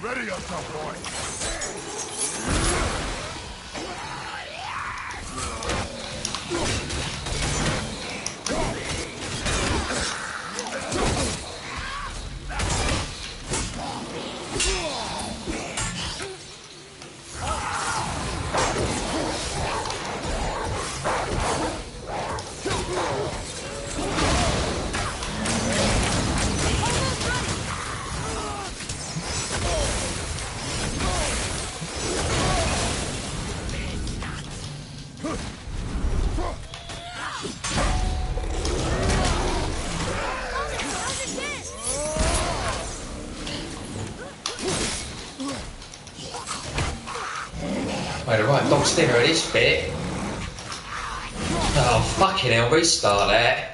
Ready yourself, boy. Wait, right, dog stinger at this bit. Oh, fucking hell, restart that.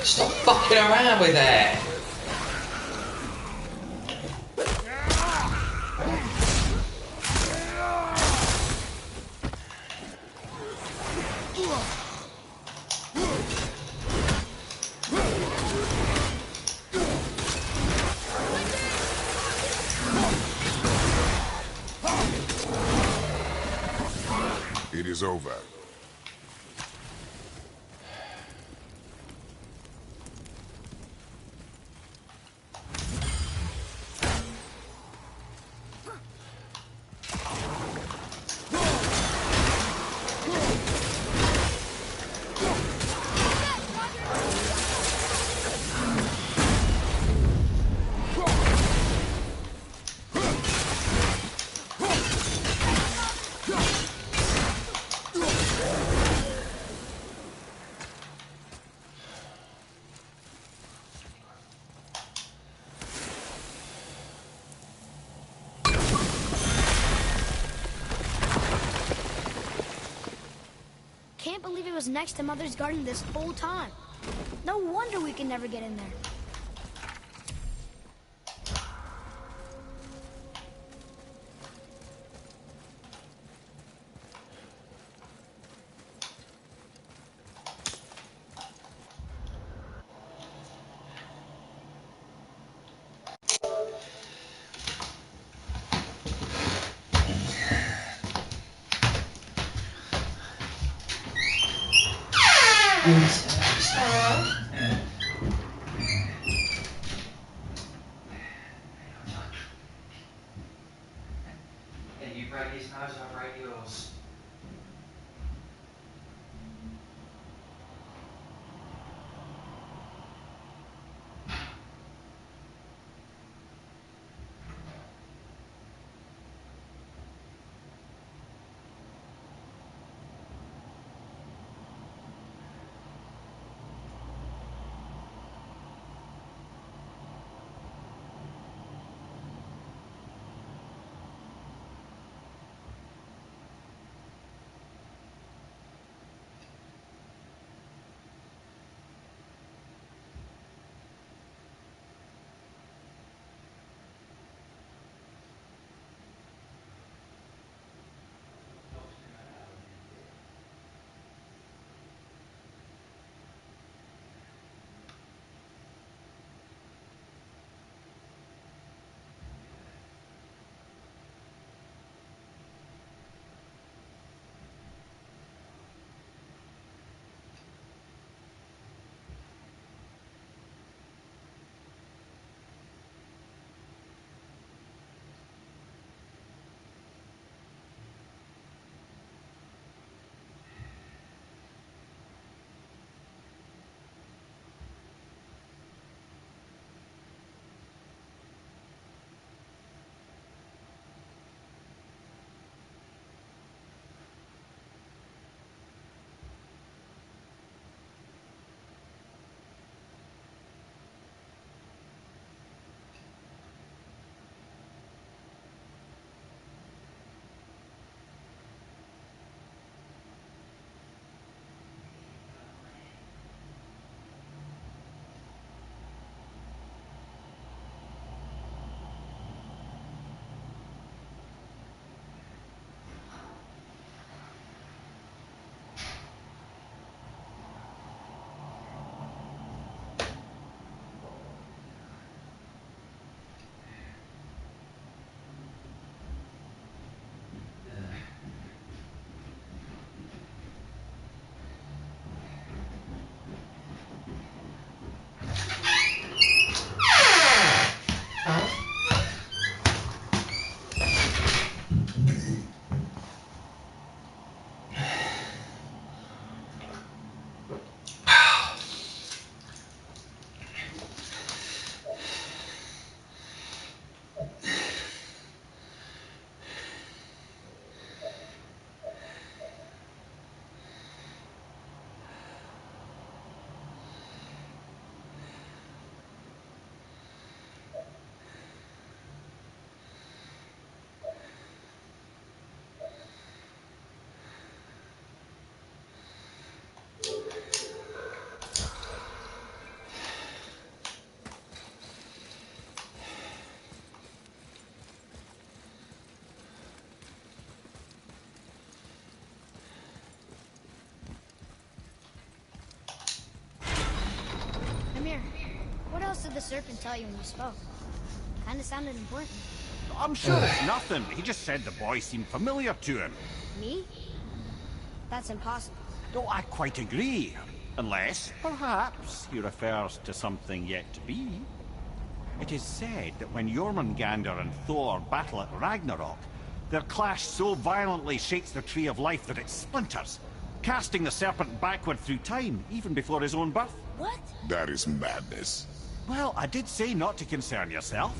Stop fucking around with that. It is over. Can't believe it was next to Mother's garden this whole time. No wonder we can never get in there. Yeah, you break his nose, I break yours. did the serpent tell you when you spoke? Kinda sounded important. I'm sure it's nothing. He just said the boy seemed familiar to him. Me? That's impossible. Oh, I quite agree. Unless, perhaps, he refers to something yet to be. It is said that when Jormungandr and Thor battle at Ragnarok, their clash so violently shakes the Tree of Life that it splinters, casting the serpent backward through time, even before his own birth. What? That is madness. Well, I did say not to concern yourself.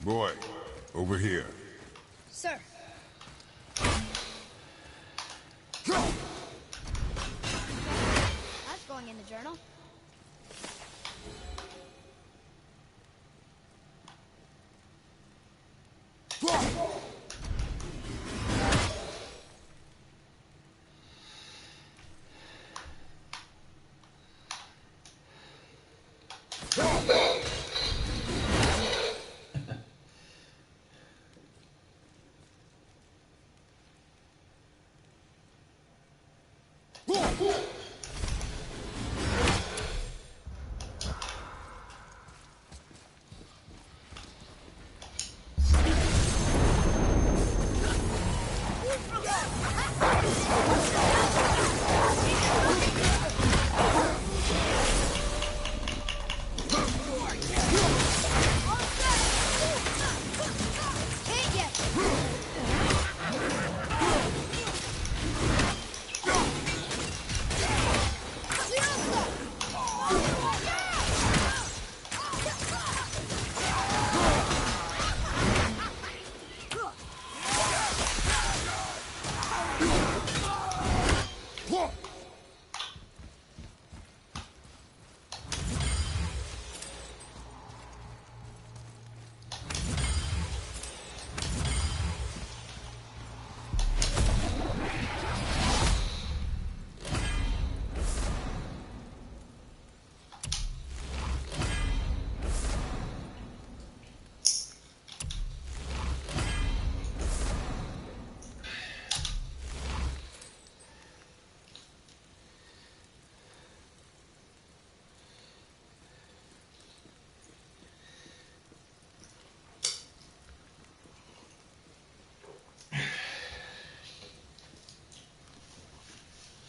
Boy, over here. Sir. That's going in the journal.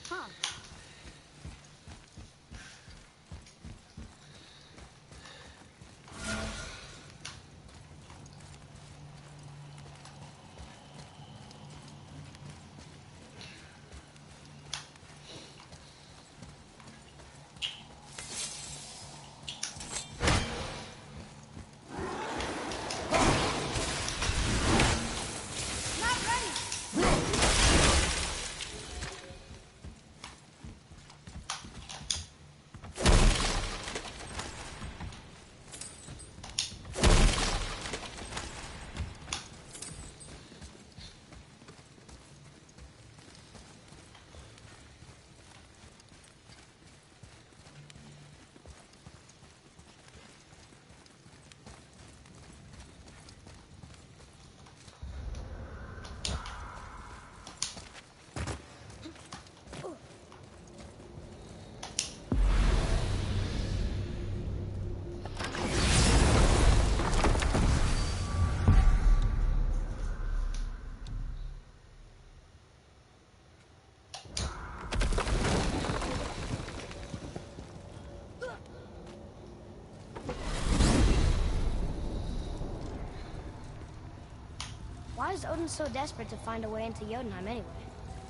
Huh. Not ready. Why is Odin so desperate to find a way into Jotunheim anyway?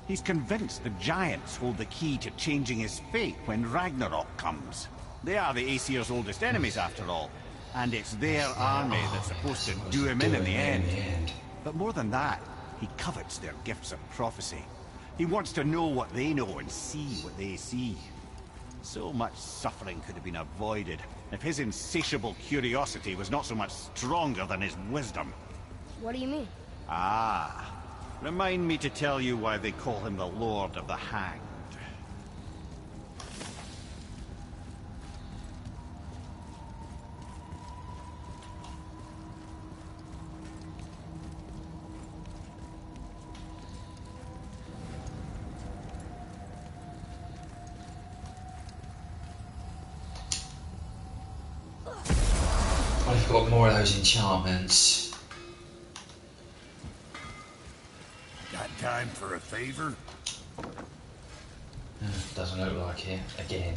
He's convinced the giants hold the key to changing his fate when Ragnarok comes. They are the Aesir's oldest enemies, after all, and it's their army that's supposed to do him in the end. But more than that, he covets their gifts of prophecy. He wants to know what they know and see what they see. So much suffering could have been avoided if his insatiable curiosity was not so much stronger than his wisdom. What do you mean? Ah, remind me to tell you why they call him the Lord of the Hanged. I've got more of those enchantments. Got time for a favor? Doesn't look like it. Again.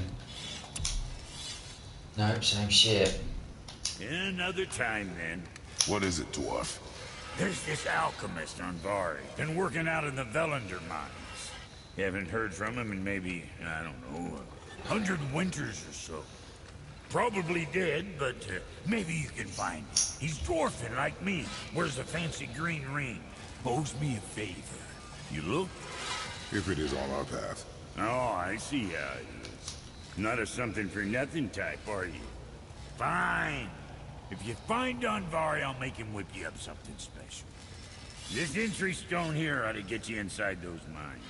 Nope, same shit. Another time, then. What is it, dwarf? There's this alchemist on Vari. Been working out in the Velander mines. Haven't heard from him in maybe, I don't know, 100 winters or so. Probably dead, but maybe you can find him. He's dwarfing like me. Wears a fancy green ring. Owes me a favor. You look? If it is on our path. Oh, I see how it is. Not a something-for-nothing type, are you? Fine. If you find Vari, I'll make him whip you up something special. This entry stone here ought to get you inside those mines.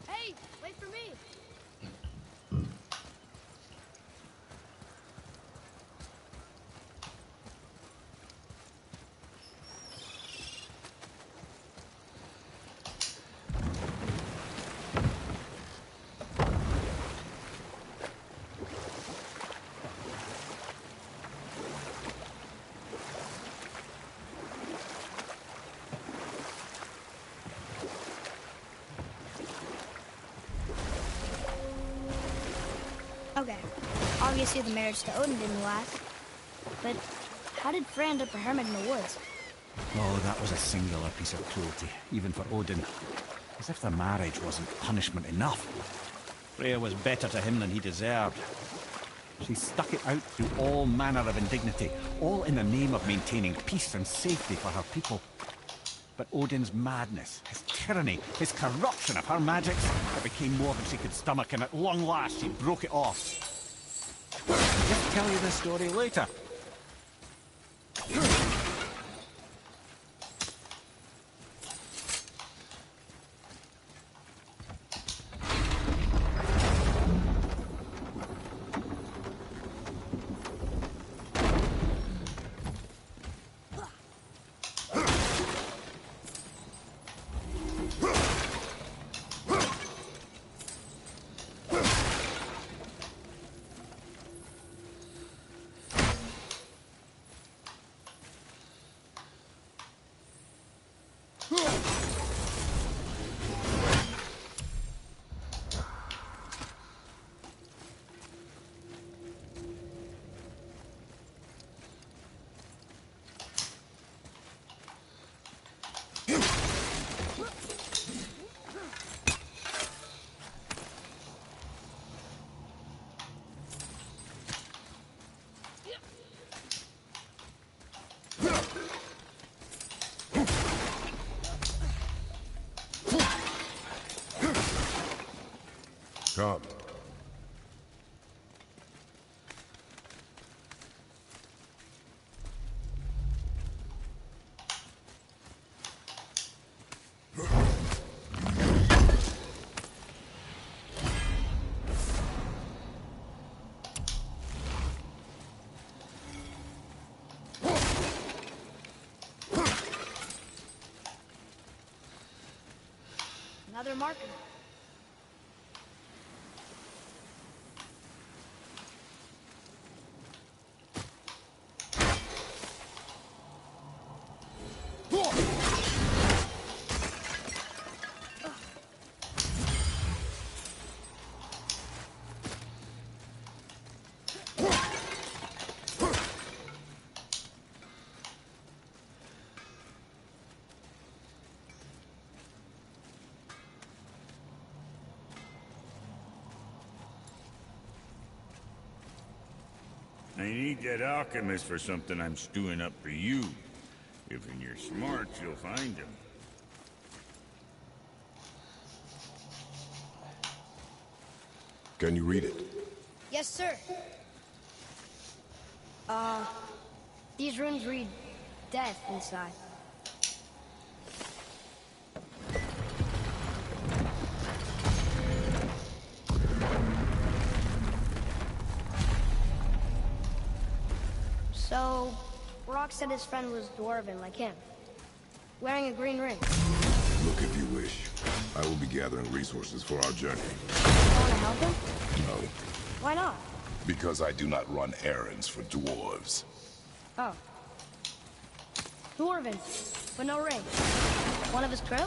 Hey, wait for me. Okay, obviously the marriage to Odin didn't last. But how did Frey end up a hermit in the woods? Oh, that was a singular piece of cruelty, even for Odin. As if the marriage wasn't punishment enough. Freya was better to him than he deserved. She stuck it out through all manner of indignity, all in the name of maintaining peace and safety for her people. But Odin's madness, his tyranny, his corruption of her magics, it became more than she could stomach, and at long last she broke it off. I'll just tell you this story later. Come. Another marker. I need that alchemist for something I'm stewing up for you. If you're smart, you'll find him. Can you read it? Yes, sir. These runes read death inside. So, Rock said his friend was dwarven like him, wearing a green ring. Look if you wish. I will be gathering resources for our journey. You want to help him? No, Why not? because I do not run errands for dwarves. Oh. Dwarven, but no ring. One of his crew?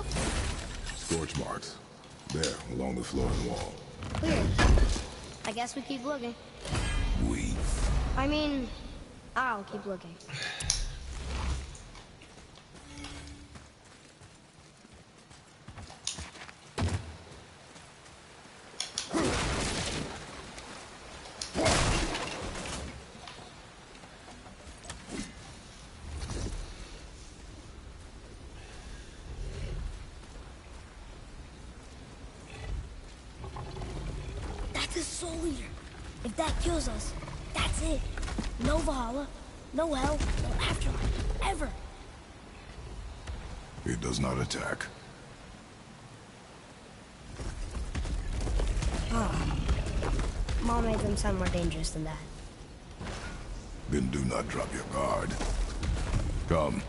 Scorch marks. There, along the floor and wall. Weird. I guess we keep looking. We. I mean, I'll keep looking. That's a soul eater. If that kills us, that's it. No Valhalla, no hell, no afterlife, ever. It does not attack. Mom made them sound more dangerous than that. Then do not drop your guard. Come.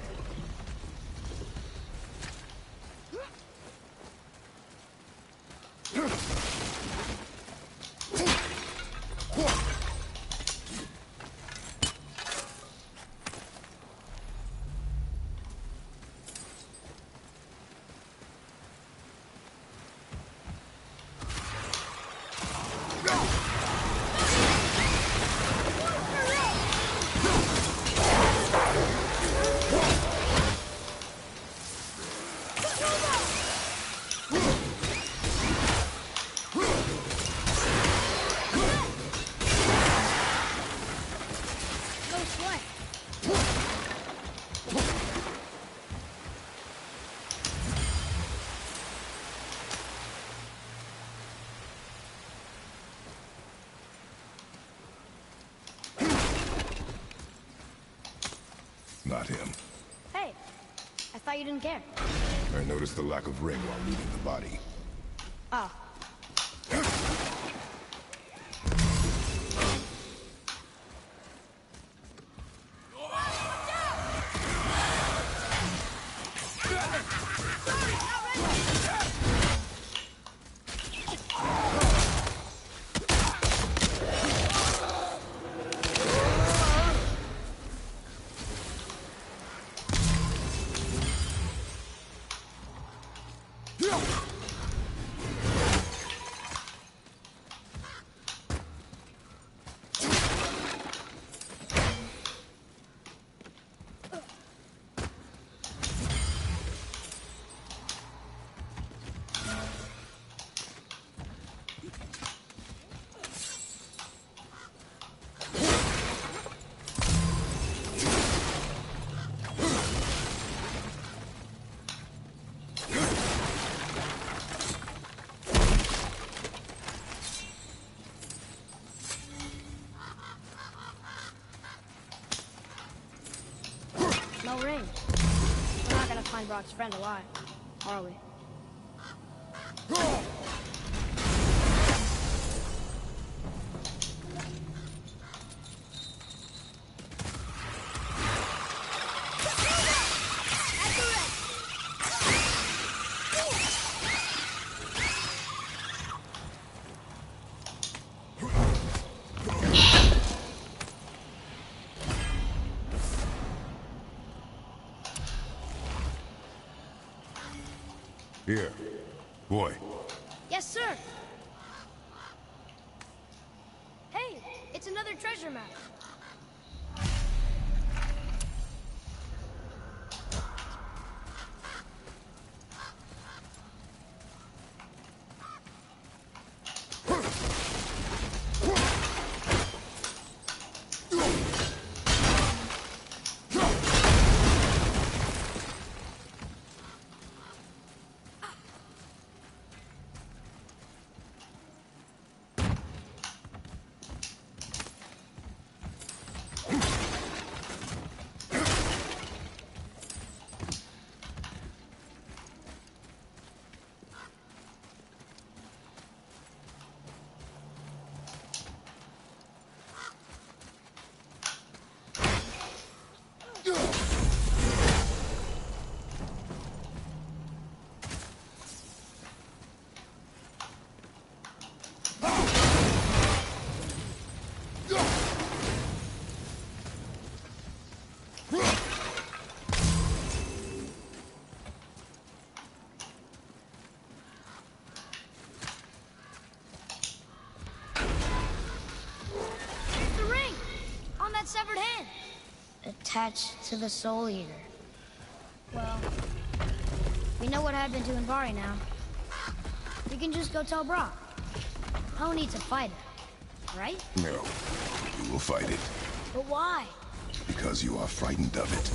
No sweat. Not him. Hey, I thought you didn't care. I noticed the lack of ring while looting the body. Oh. No ring. We're not gonna find Brock's friend alive, are we? Here. Boy. Yes, sir. Hey, it's another treasure map. The ring! On that severed hand! Attached to the Soul Eater. Well, we know what happened to Anvari now. We can just go tell Brock. No need to fight it, right? No, you will fight it. But why? Because you are frightened of it.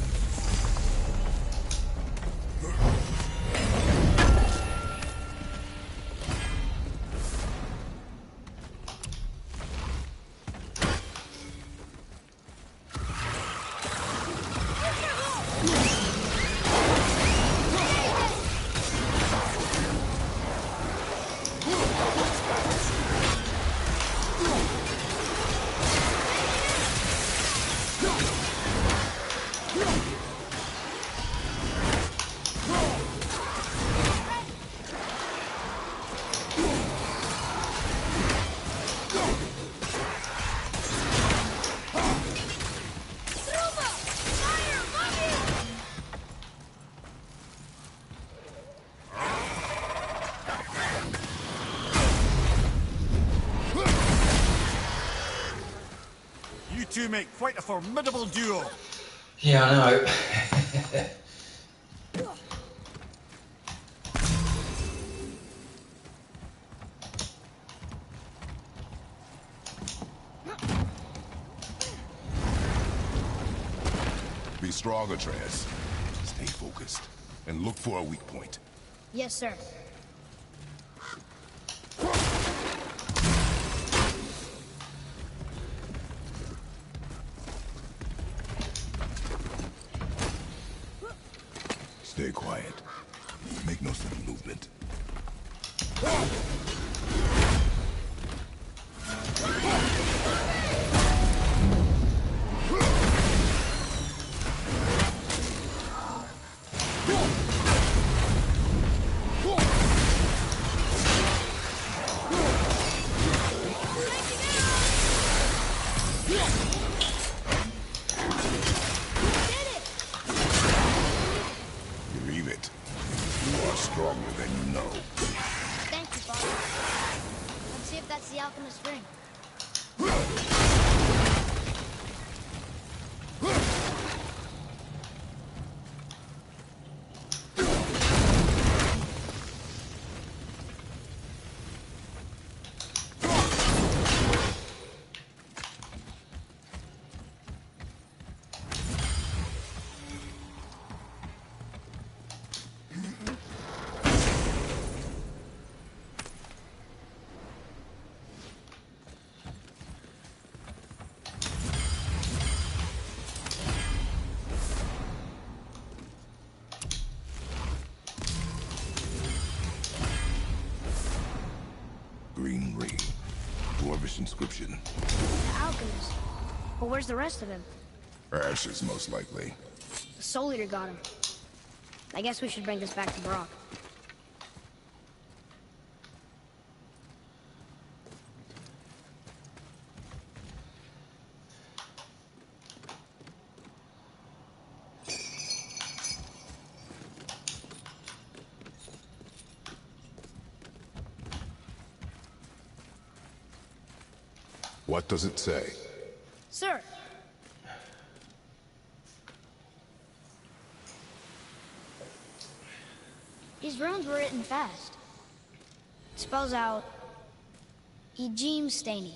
You two make quite a formidable duo. Yeah, I know. Be strong, Atreus. Stay focused. And look for a weak point. Yes, sir. Stay quiet. Make no sudden movement. Believe it. You are stronger than you know. Thank you, Father. Let's see if that's the alchemist's ring. Green ring. Dwarvish inscription. The alchemist. But where's the rest of him? Ashes, most likely. The Soul Eater got him. I guess we should bring this back to Brock. What does it say? Sir! These runes were written fast. It spells out... Ejim Staney.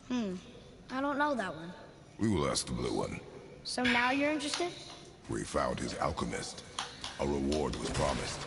I don't know that one. We will ask the blue one. So now you're interested? We found his alchemist. A reward was promised.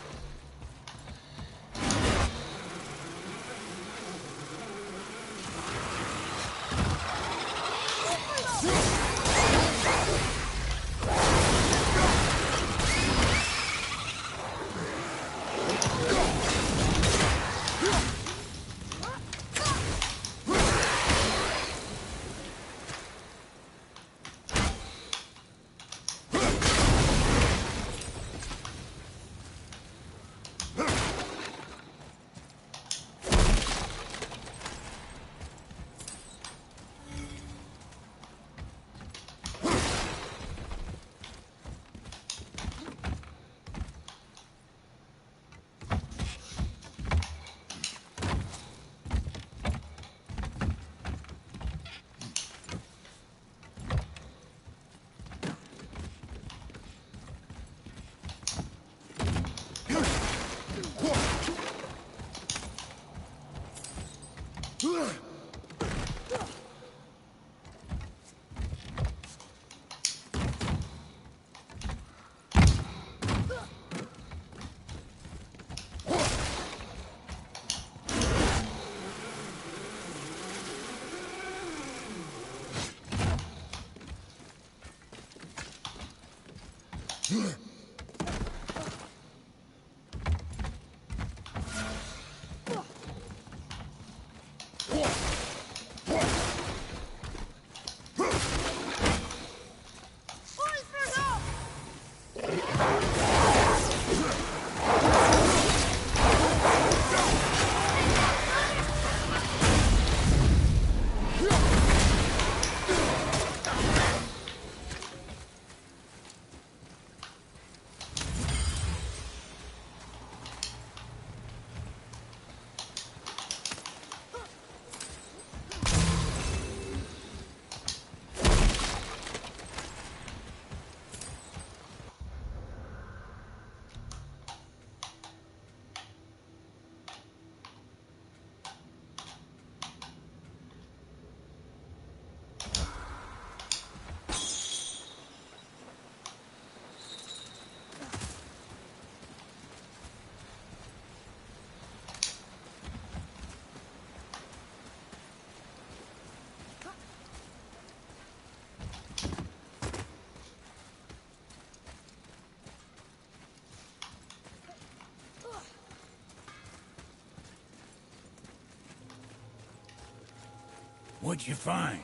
What'd you find?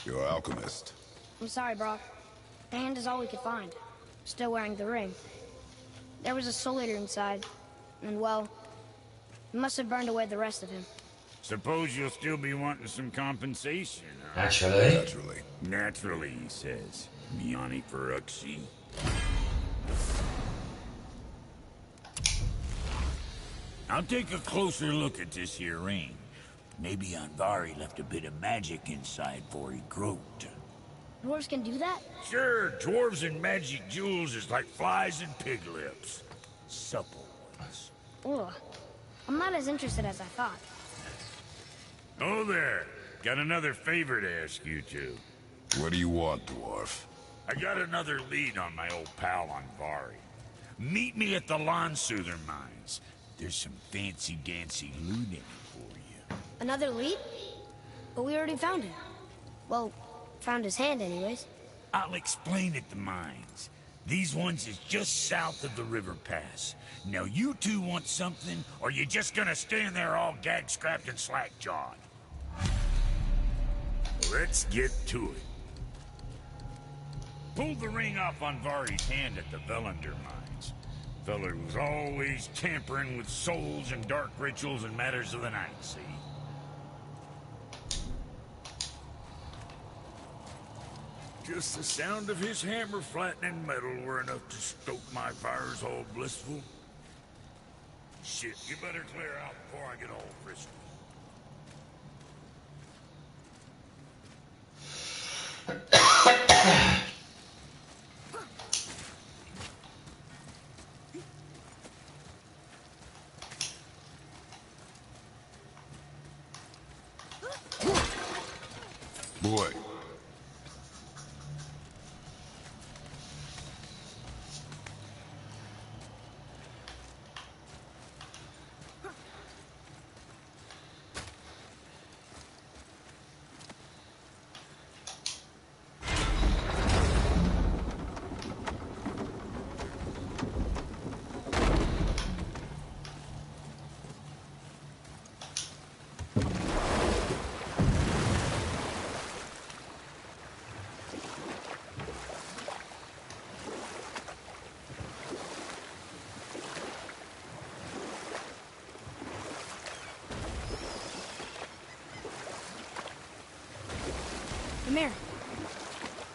Your alchemist. I'm sorry, Brock. The hand is all we could find. Still wearing the ring. There was a soul eater inside, and well, he must have burned away the rest of him. Suppose you'll still be wanting some compensation, huh? Naturally. Naturally. Naturally, he says. Miani Feruxi. I'll take a closer look at this here ring. Maybe Anvari left a bit of magic inside before he groped. Dwarves can do that? Sure, dwarves and magic jewels is like flies and pig lips. Supple ones. Ugh. I'm not as interested as I thought. Oh there. Got another favor to ask you two. What do you want, dwarf? I got another lead on my old pal Anvari. Meet me at the Lawn Soother Mines. There's some fancy-dancy loot in it for you. Another lead? But we already found him. Well, found his hand anyways. I'll explain at the mines. These ones is just south of the river pass. Now you two want something, or you just gonna stand there all gag-scrapped and slack-jawed? Let's get to it. Pulled the ring off Anvari's hand at the Velander mines. Feller was always tampering with souls and dark rituals and matters of the night, see? Just the sound of his hammer flattening metal were enough to stoke my fires all blissful. Shit, you better clear out before I get all frisky. Boy. Come here.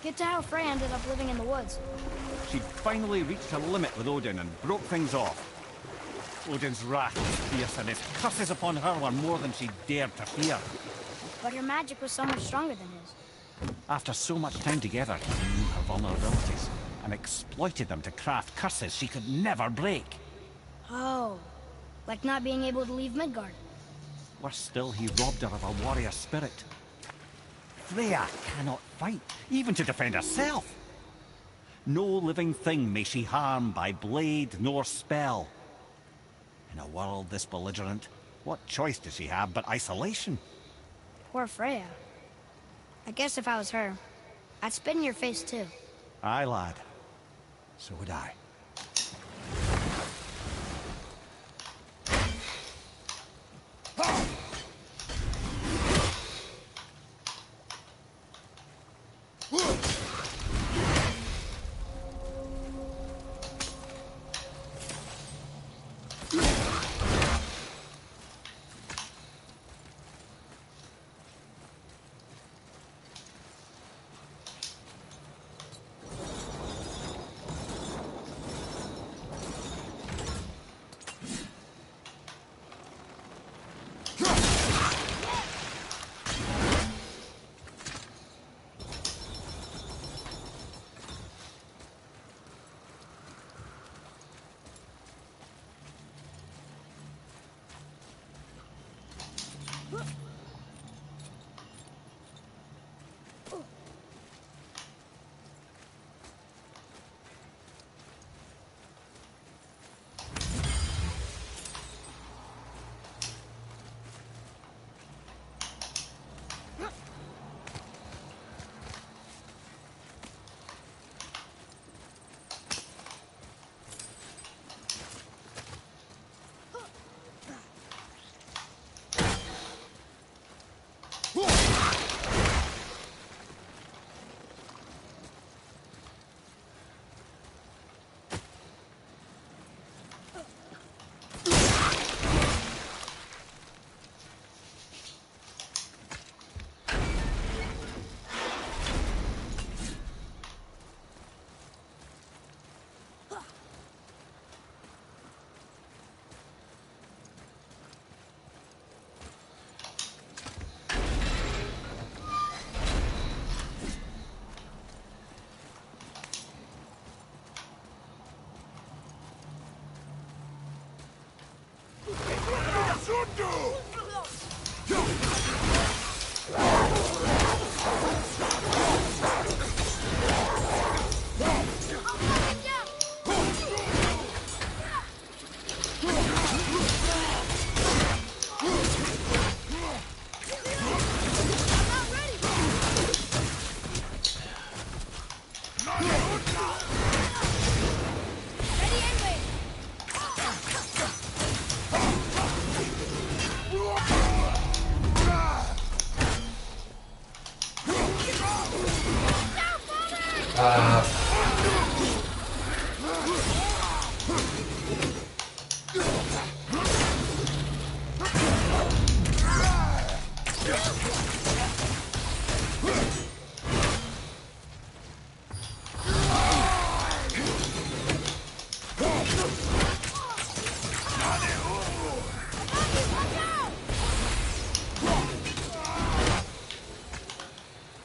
Get to how Frey ended up living in the woods. She'd finally reached her limit with Odin and broke things off. Odin's wrath was fierce, and his curses upon her were more than she dared to fear. But her magic was so much stronger than his. After so much time together, he knew her vulnerabilities and exploited them to craft curses she could never break. Oh, like not being able to leave Midgard. Worse still, he robbed her of her warrior spirit. Freya cannot fight, even to defend herself. No living thing may she harm by blade nor spell. In a world this belligerent, what choice does she have but isolation? Poor Freya. I guess if I was her, I'd spit in your face too. Aye, lad. So would I.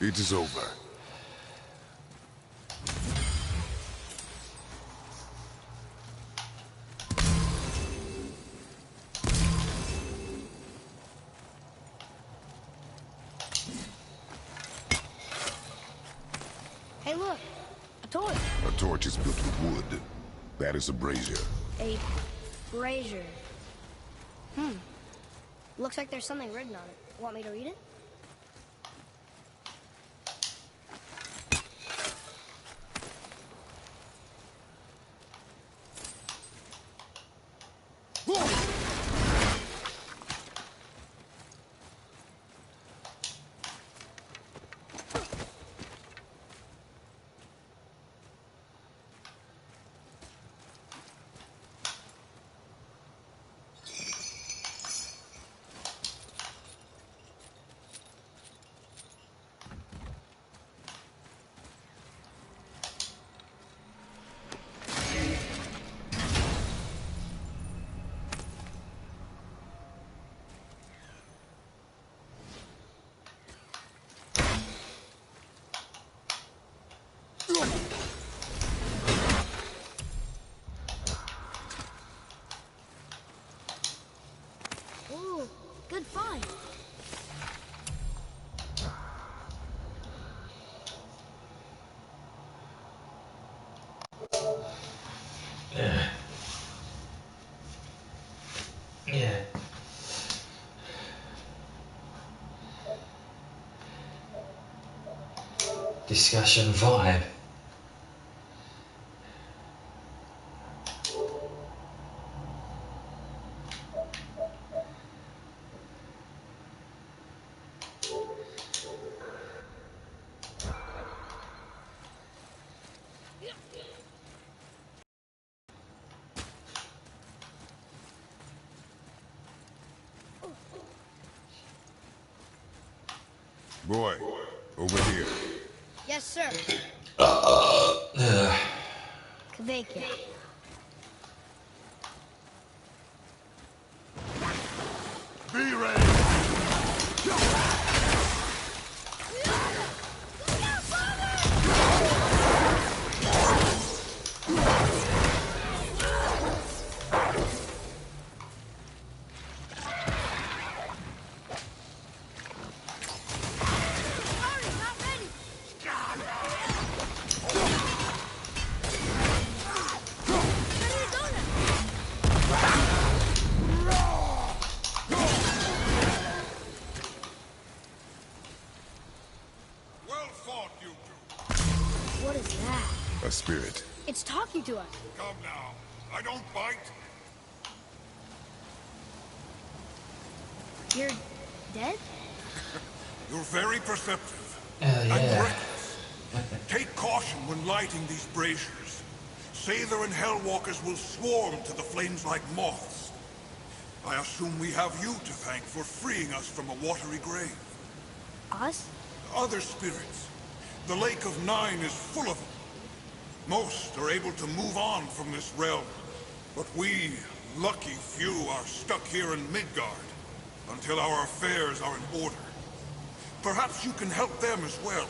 It is over. Hey, look. A torch. A torch is built with wood. That is a brazier. A brazier. Looks like there's something written on it. Want me to read it? Ooh, good find. Yeah. Discussion vibe. Boy, over here. Yes, sir. Kvekia. Be ready! Well fought, you two. What is that? A spirit. It's talking to us. Come now. I don't bite. You're dead? You're very perceptive. Yeah. And reckless. Take caution when lighting these braziers. Sather and Hellwalkers will swarm to the flames like moths. I assume we have you to thank for freeing us from a watery grave. Us? Other spirits. The Lake of Nine is full of them. Most are able to move on from this realm. But we, lucky few, are stuck here in Midgard until our affairs are in order. Perhaps you can help them as well.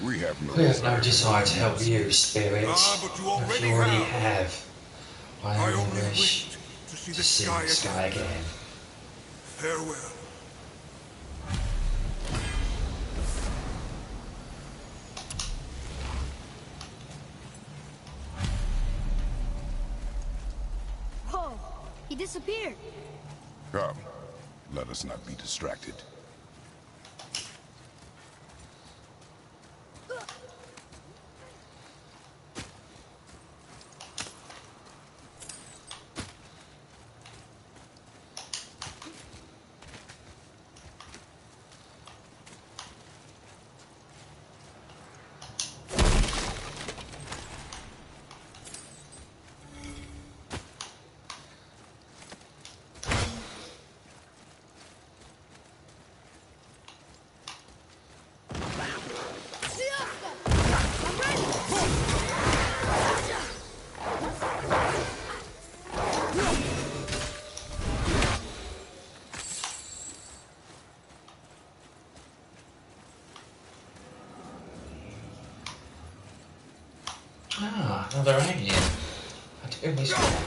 We have no We have no desire to help you, spirit. but you already have. I only wish to see to the see sky the sky again. Farewell. Whoa! He disappeared. Come, let us not be distracted. Ah, another alien. I do miss that.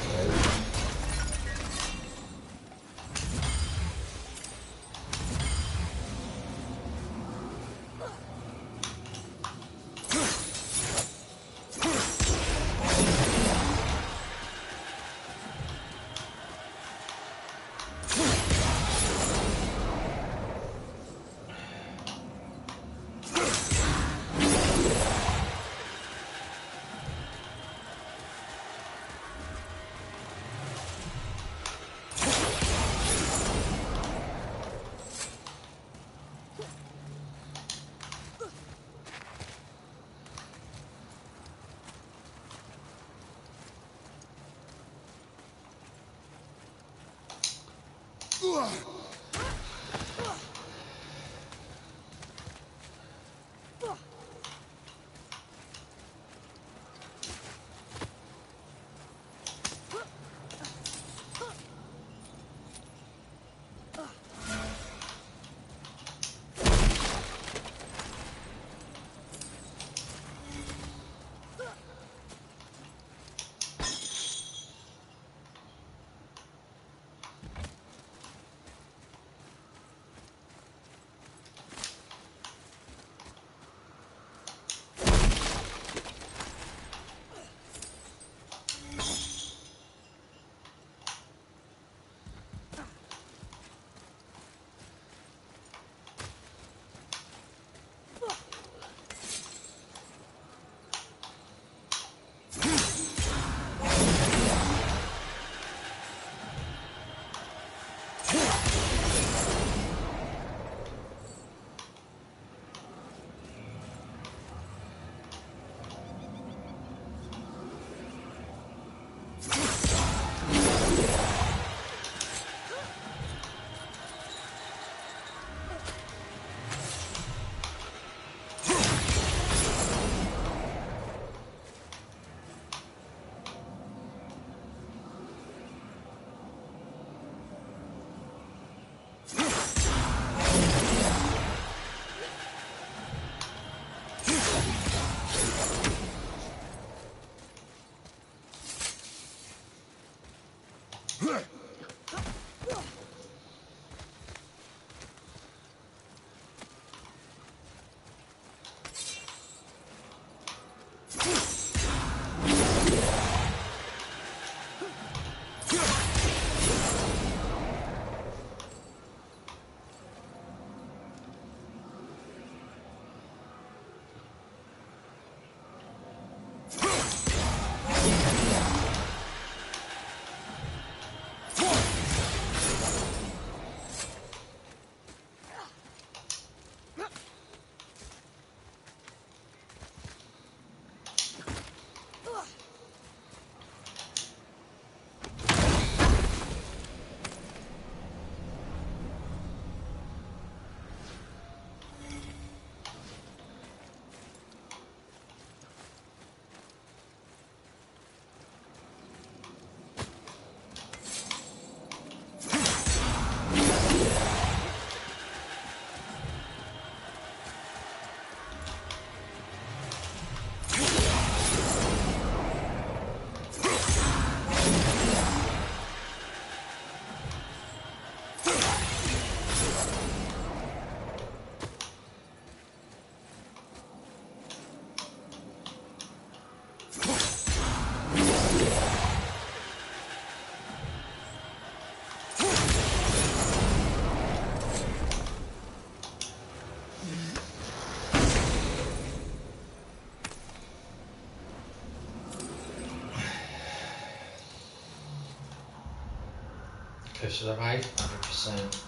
Push the right, 100%.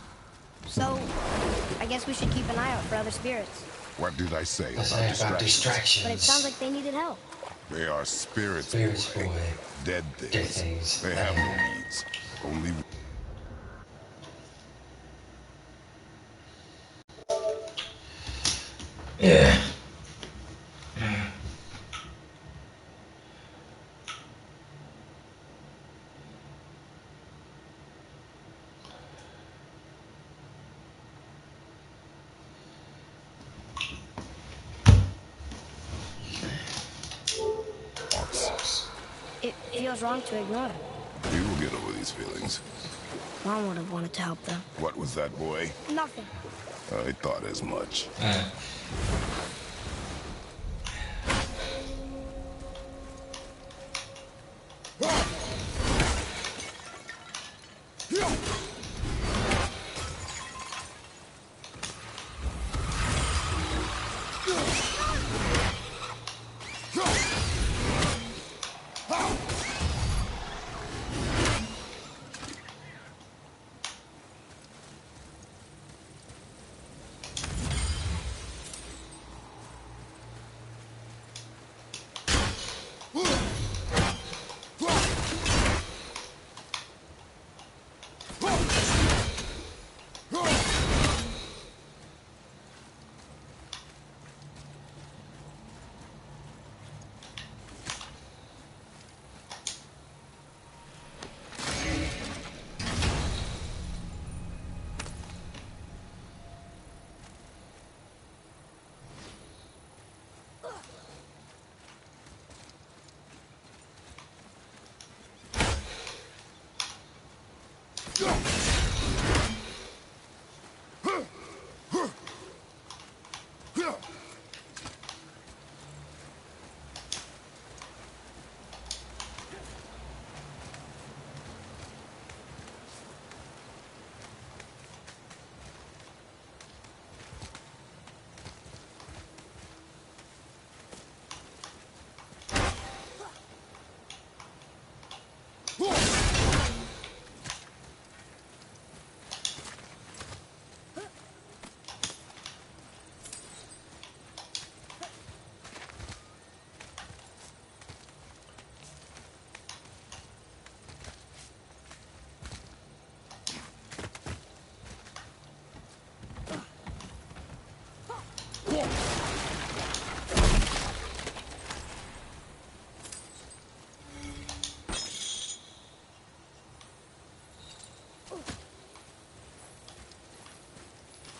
So, I guess we should keep an eye out for other spirits. What did I say Let's about say about distractions? But it sounds like they needed help. They are spirits, Spirits, boy. boy. Dead things. Dead things. They have no needs. Only... Yeah. It feels wrong to ignore them. You will get over these feelings. Mom would have wanted to help them. What was that, boy? Nothing. I thought as much.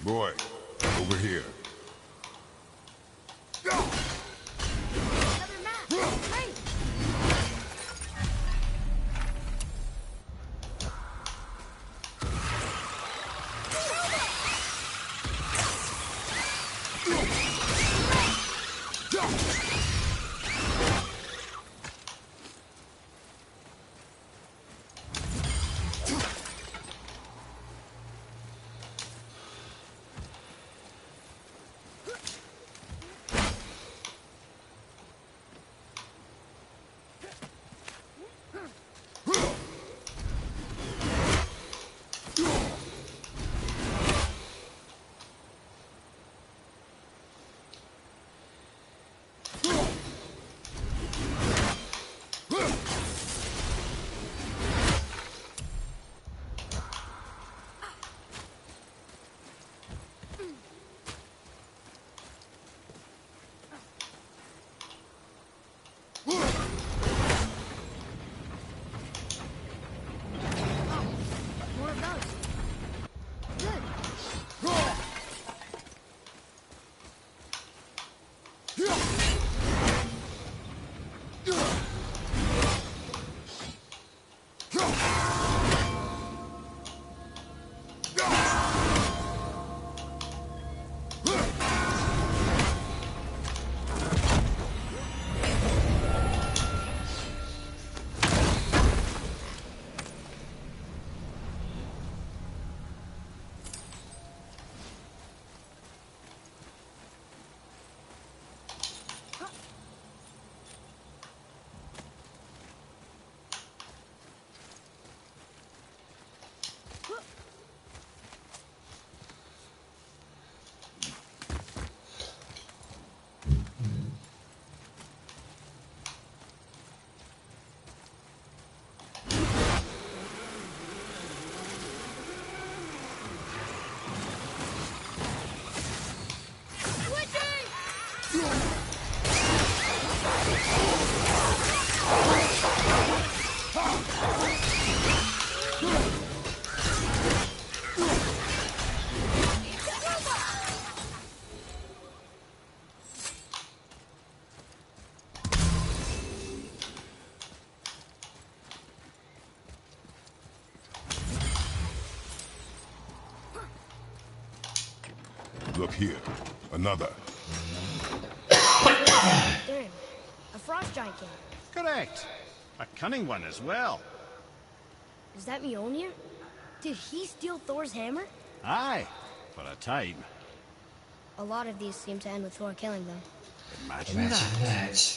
Boy, over here. Another map! Great! Look here. Another. Damn. A frost giant king. Correct. A cunning one as well. Is that Mjolnir? Did he steal Thor's hammer? Aye, for a time. A lot of these seem to end with Thor killing them. Imagine Imagine that. that.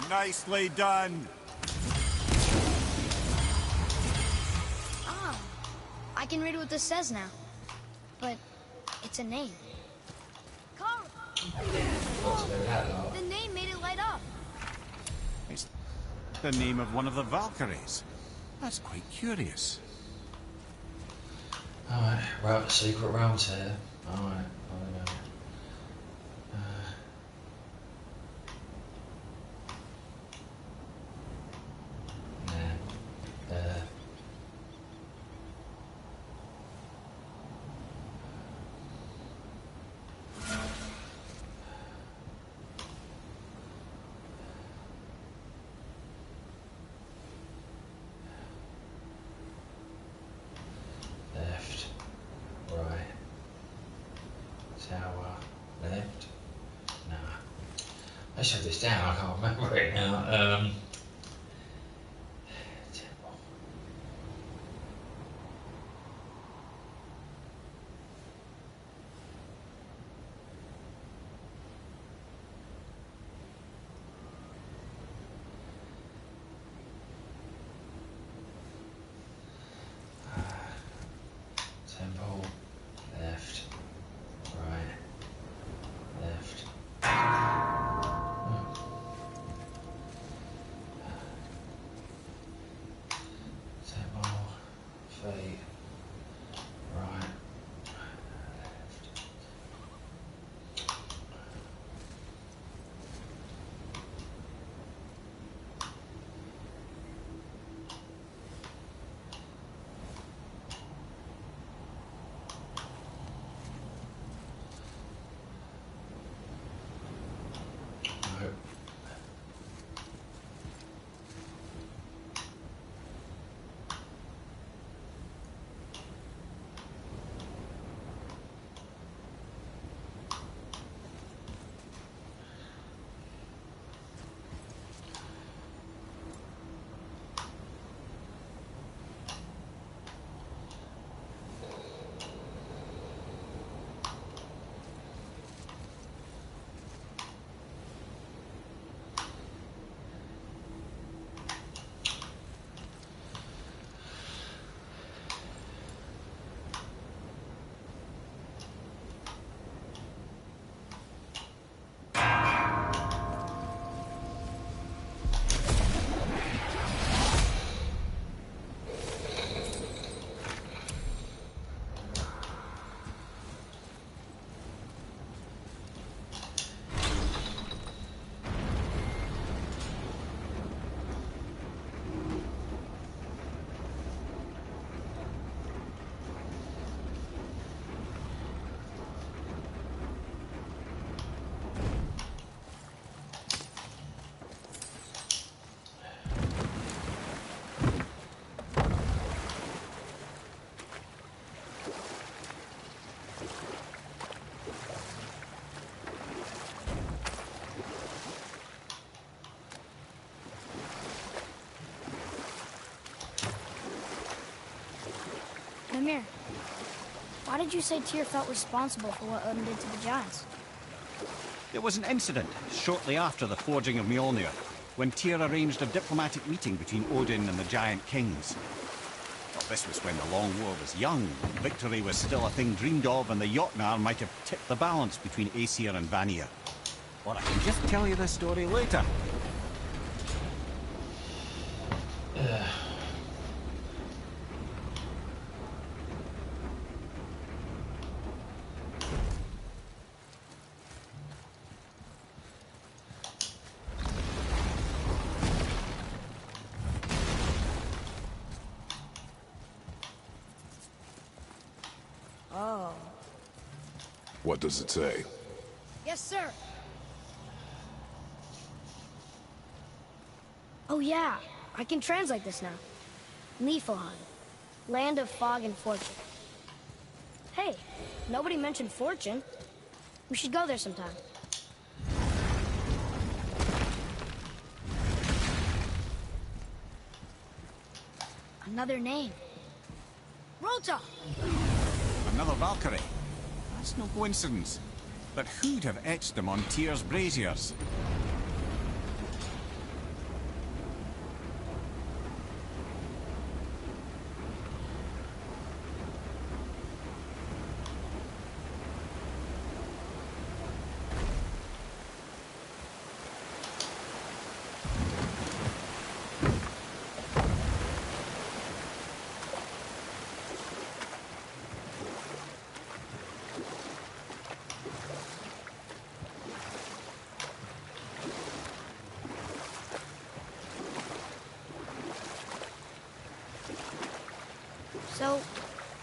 Nicely done. Ah, I can read what this says now. But it's a name. Carl! What to do with that lot? The name made it light up. It's the name of one of the Valkyries. That's quite curious. Alright, right, secret realms here. Alright, I don't know. Left, right, tower, left. Nah, I shut this down. I can't remember it now. Temple. Temple, left, right, left. Oh. Mimir, why did you say Tyr felt responsible for what Odin did to the giants? There was an incident shortly after the forging of Mjolnir, when Tyr arranged a diplomatic meeting between Odin and the giant kings. Well, this was when the Long War was young, victory was still a thing dreamed of, and the Jotnar might have tipped the balance between Aesir and Vanir. Or I can just tell you the story later. Oh. What does it say? Yes, sir. Oh, yeah. I can translate this now. Niflheim. Land of fog and fortune. Hey, nobody mentioned fortune. We should go there sometime. Another name. Rota! Another Valkyrie. That's no coincidence. But who'd have etched them on Tyr's braziers? So,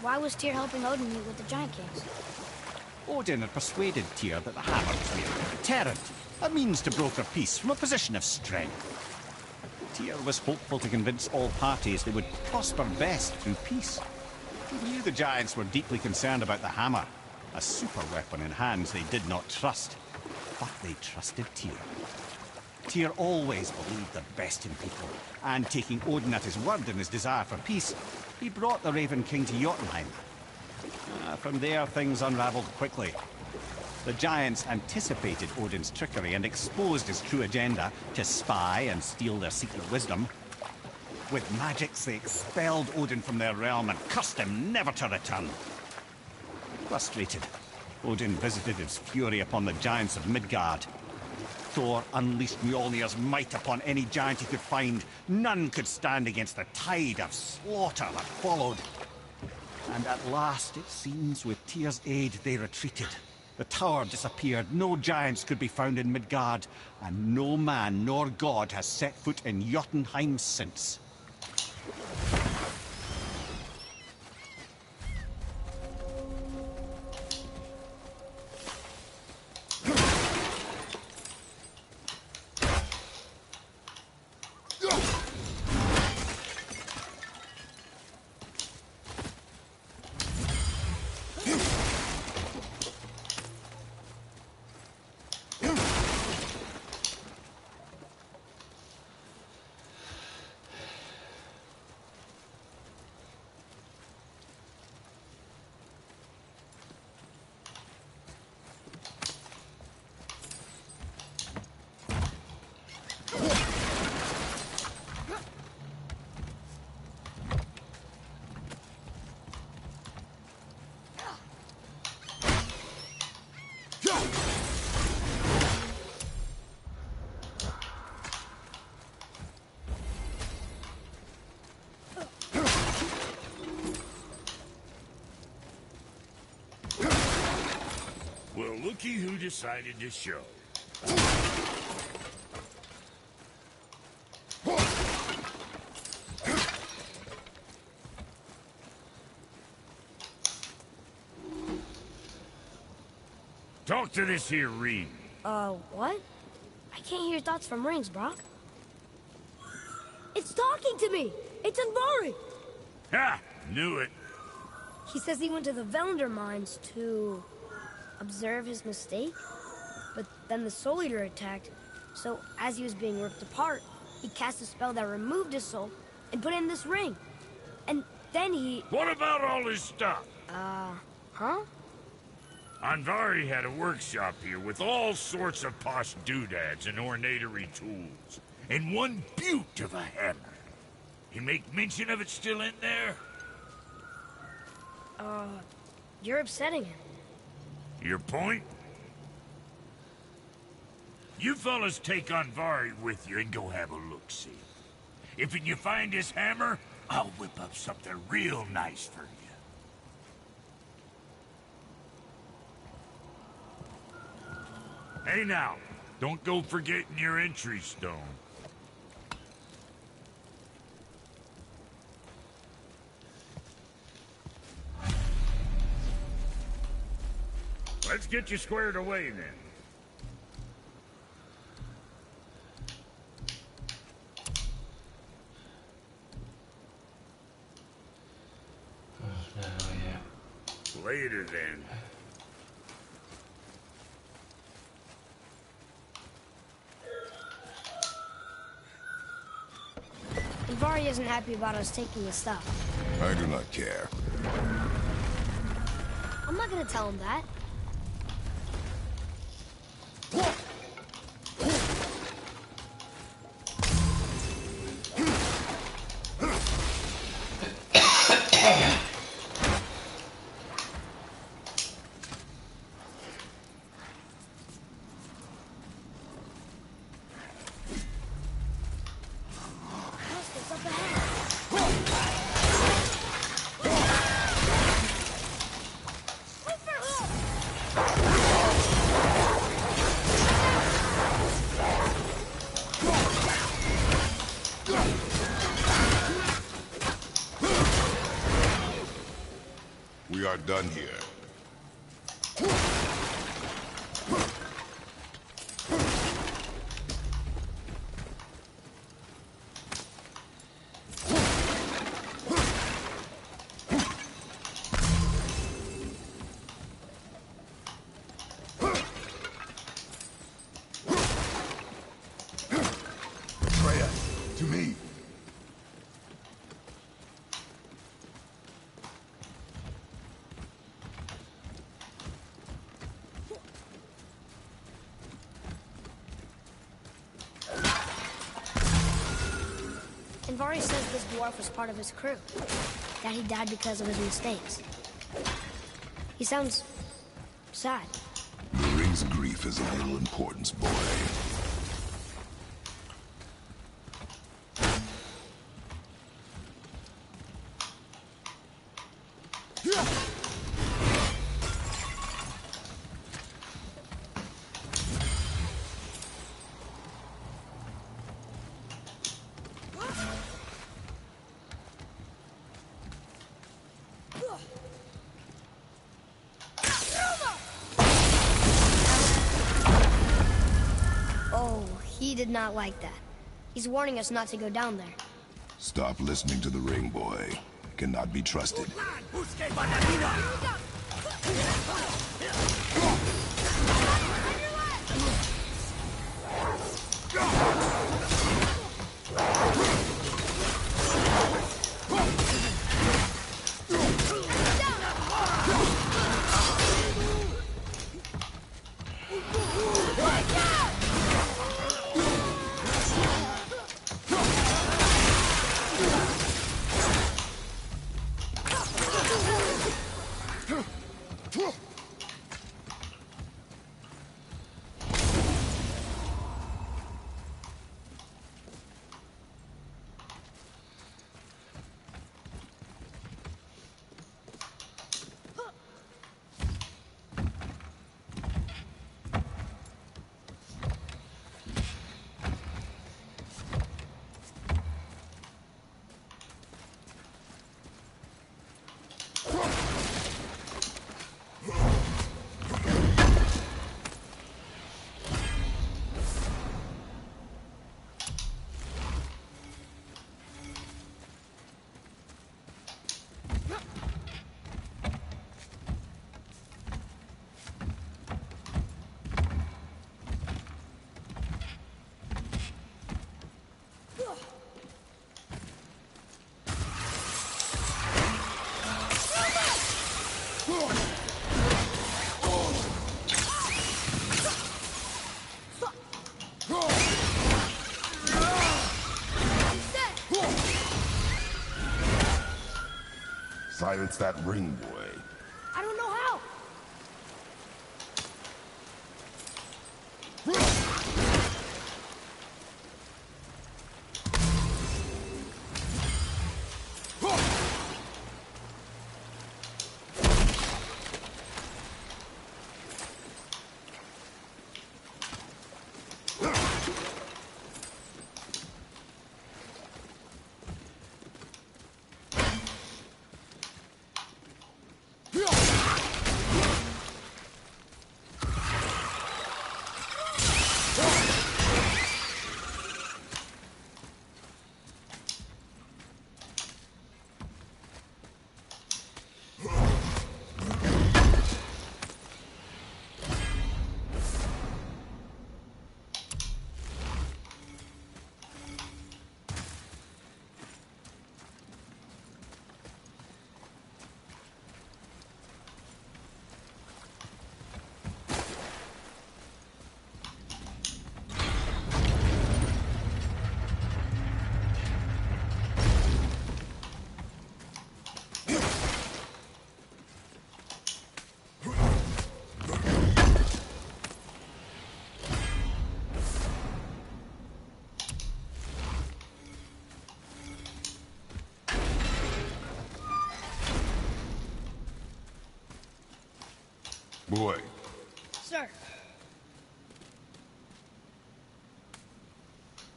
why was Tyr helping Odin meet with the Giant Kings? Odin had persuaded Tyr that the hammer was merely a deterrent, a means to broker peace from a position of strength. Tyr was hopeful to convince all parties they would prosper best through peace. He knew the giants were deeply concerned about the hammer, a super weapon in hands they did not trust. But they trusted Tyr. Tyr always believed the best in people, and taking Odin at his word in his desire for peace, he brought the Raven King to Jotunheim. From there, things unraveled quickly. The giants anticipated Odin's trickery and exposed his true agenda to spy and steal their secret wisdom. With magics, they expelled Odin from their realm and cursed him never to return. Frustrated, Odin visited his fury upon the giants of Midgard. Thor unleashed Mjolnir's might upon any giant he could find. None could stand against the tide of slaughter that followed. And at last, it seems, with Tyr's aid, they retreated. The tower disappeared, no giants could be found in Midgard, and no man nor god has set foot in Jotunheim since. Well, looky who decided to show. Talk to this here ring. What? I can't hear thoughts from rings, Brock. It's talking to me! It's Andvari! Ha! Knew it. He says he went to the Velander mines to observe his mistake, but then the Soul Eater attacked, so as he was being ripped apart, he cast a spell that removed his soul and put it in this ring. And then he... What about all his stuff? Huh? Anvari had a workshop here with all sorts of posh doodads and ornatory tools. And one beaut of a hammer. You make mention of it still in there? You're upsetting him. Your point? You fellas take Anvari with you and go have a look-see. If you find his hammer, I'll whip up something real nice for you. Hey now, don't go forgetting your entry stone. Let's get you squared away then. Oh, no, yeah. Later then. Vari isn't happy about us taking his stuff. I do not care. I'm not gonna tell him that. We are done here. Freya, to me. And Vari says this dwarf was part of his crew. That he died because of his mistakes. He sounds sad. The ring's grief is of little importance, boy. Oh, he did not like that. He's warning us not to go down there. Stop listening to the ring, boy. Cannot be trusted. silence that ring boy? I don't know how. Boy, Sir.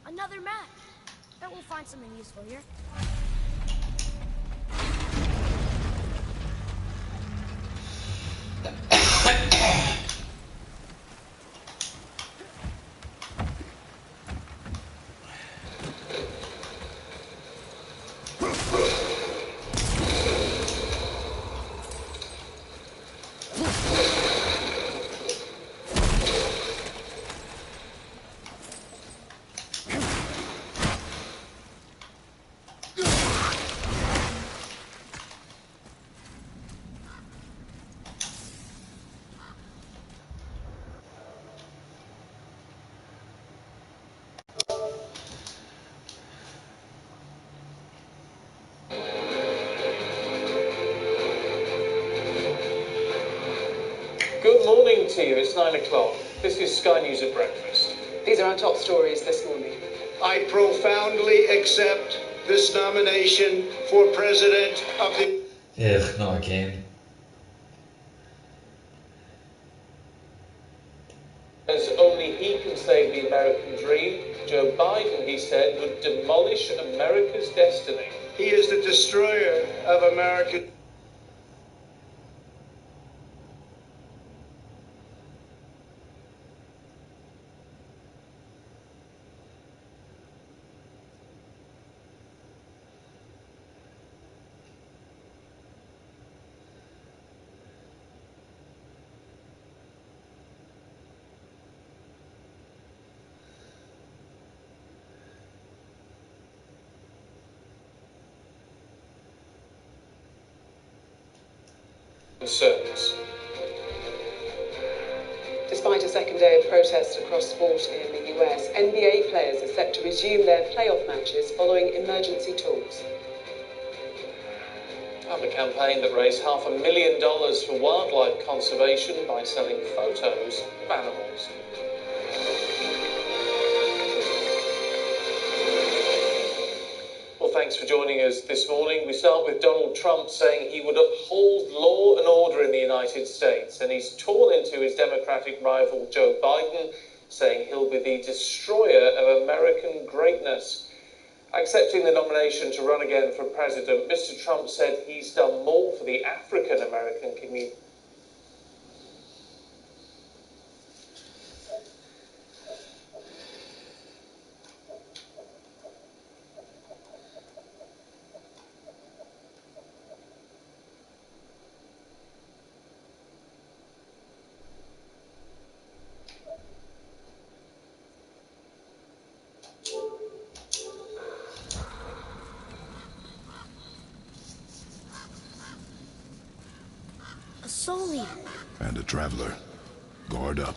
Another map. Bet we'll find something useful here. Good morning to you. It's 9 o'clock. This is Sky News at breakfast. These are our top stories this morning. I profoundly accept this nomination for President of the... Ugh, not again. As only he can save the American dream, Joe Biden, he said, would demolish America's destiny. He is the destroyer of American... Concerns. Despite a second day of protests across sport in the US, NBA players are set to resume their playoff matches following emergency talks. And a campaign that raised $500,000 for wildlife conservation by selling photos of animals. Well, thanks for joining us this morning. We start with Donald Trump saying he would uphold law and order in the United States, and he's torn into his Democratic rival Joe Biden, saying he'll be the destroyer of American greatness. Accepting the nomination to run again for president, Mr. Trump said he's done more for the African-American community. A soul leader. and a traveler. Guard up.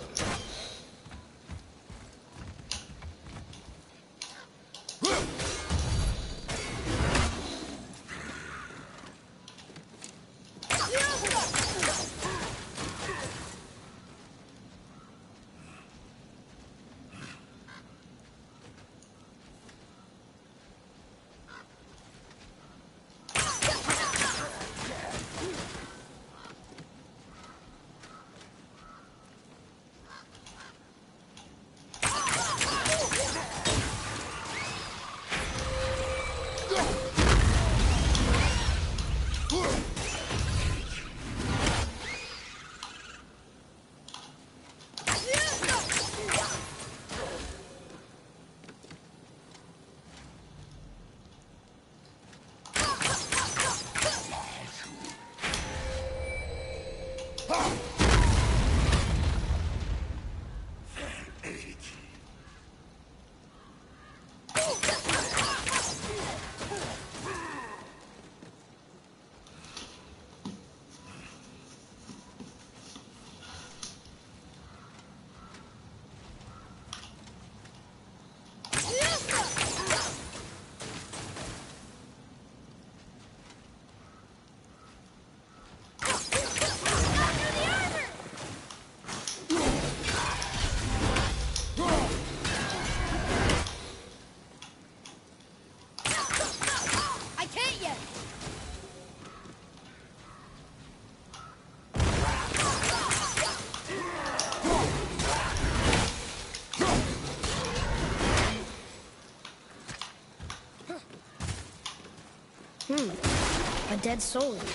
A dead soul eater.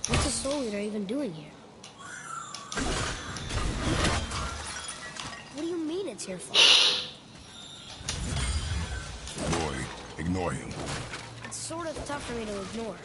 What's a soul eater even doing here? What do you mean it's your fault? Boy, ignore him. It's sort of tough for me to ignore.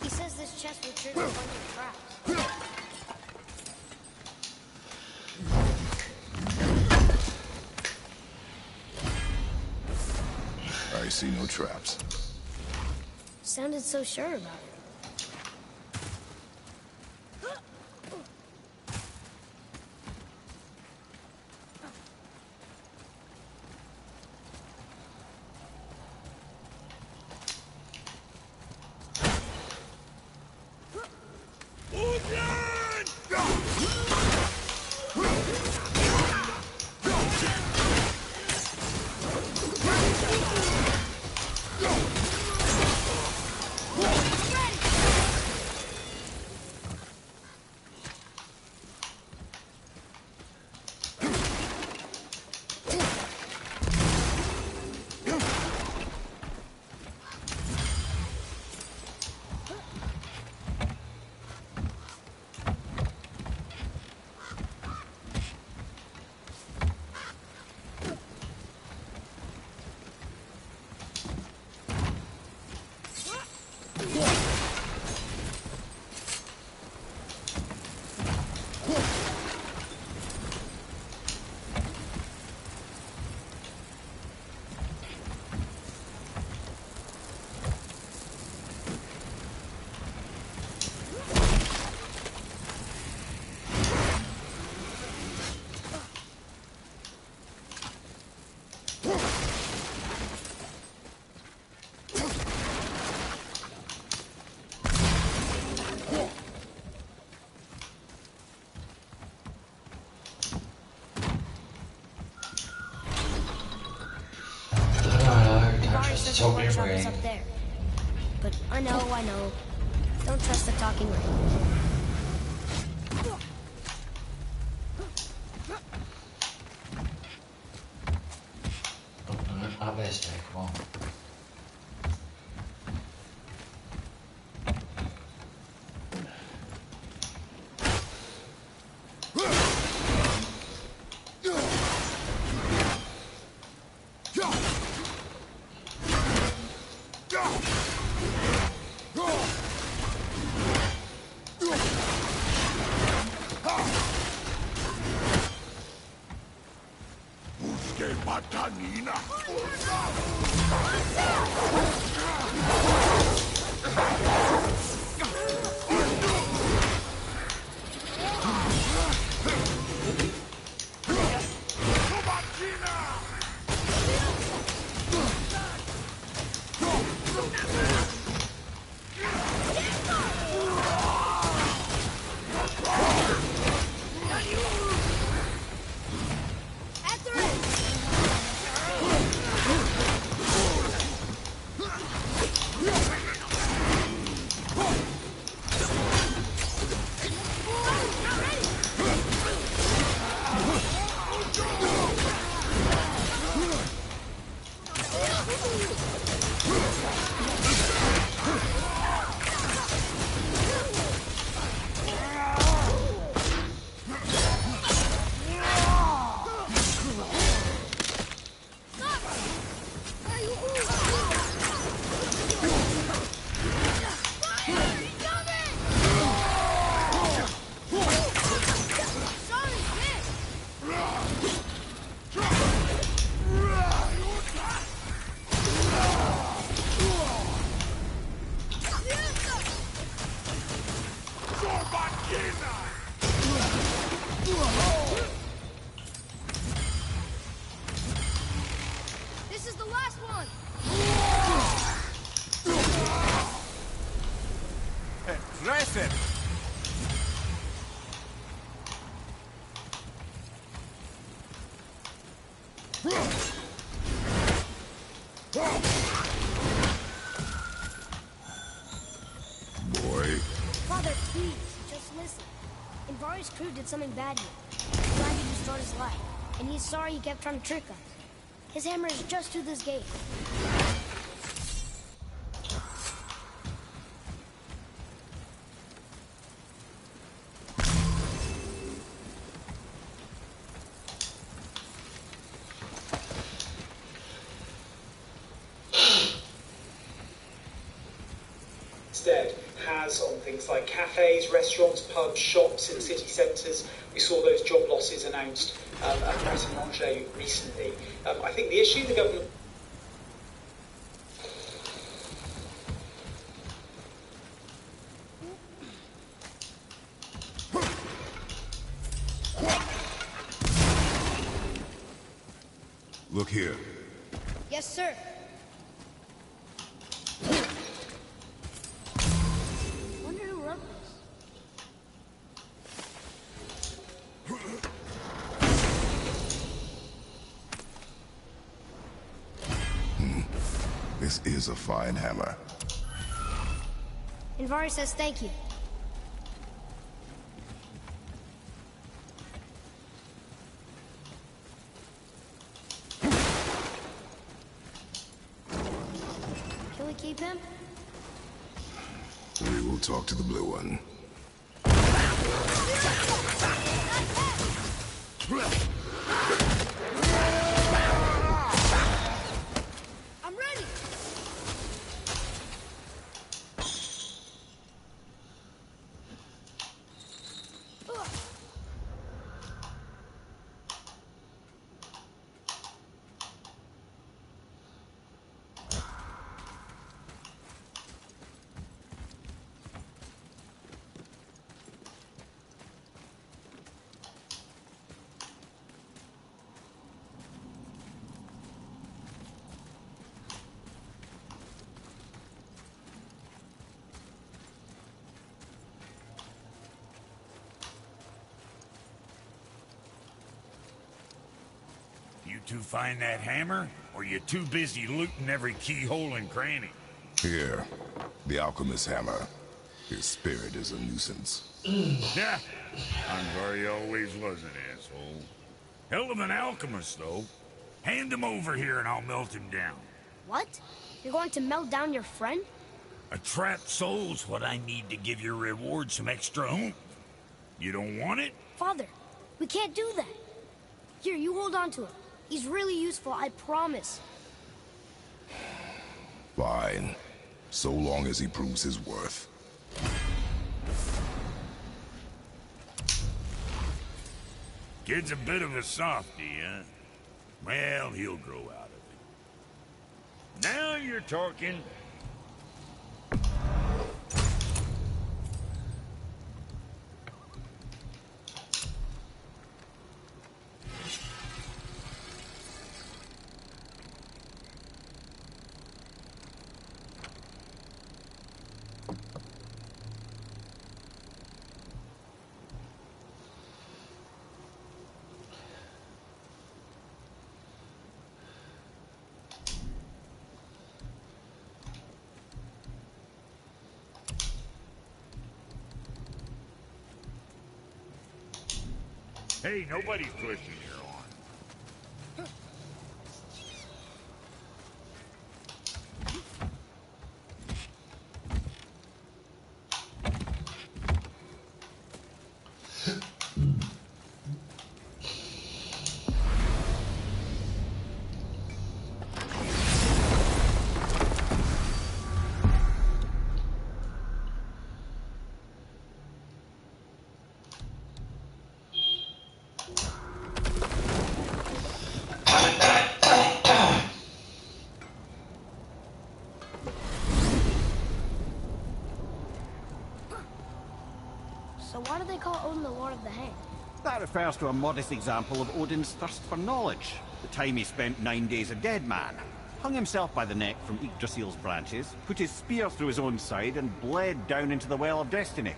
He says this chest will trigger a bunch of traps. I see no traps. Sounded so sure about it. Talking Up ring. there. But I know. Don't trust the talking ring. Up there, Stay, come on. Anvari's crew did something bad here. He tried to destroy his life, and he's sorry he kept trying to trick us. His hammer is just through this gate. Instead has on things like cafes, restaurants, pubs, shops in city centres. We saw those job losses announced at Pret-a-Manger recently. I think the issue the government... Look here. Yes, sir. Wonder who wrote this. This is a fine hammer. Anvari says thank you. Can we keep him? We will talk to the blue one. I'm ready! You two find that hammer, or you too busy looting every keyhole and cranny? Here, the alchemist's hammer. His spirit is a nuisance. Yeah, Anvari always was an asshole. Hell of an alchemist, though. Hand him over here and I'll melt him down. What? You're going to melt down your friend? A trapped soul's what I need to give your reward some extra oomph. You don't want it? Father, we can't do that. Here, you hold on to him. He's really useful, I promise. Fine. So long as he proves his worth. Kid's a bit of a softy, huh? Well, he'll grow out of it. Now you're talking. Hey, nobody's pushing your arm. So why do they call Odin the Lord of the Hanged? That refers to a modest example of Odin's thirst for knowledge. The time he spent 9 days a dead man. Hung himself by the neck from Yggdrasil's branches, put his spear through his own side, and bled down into the Well of Destiny.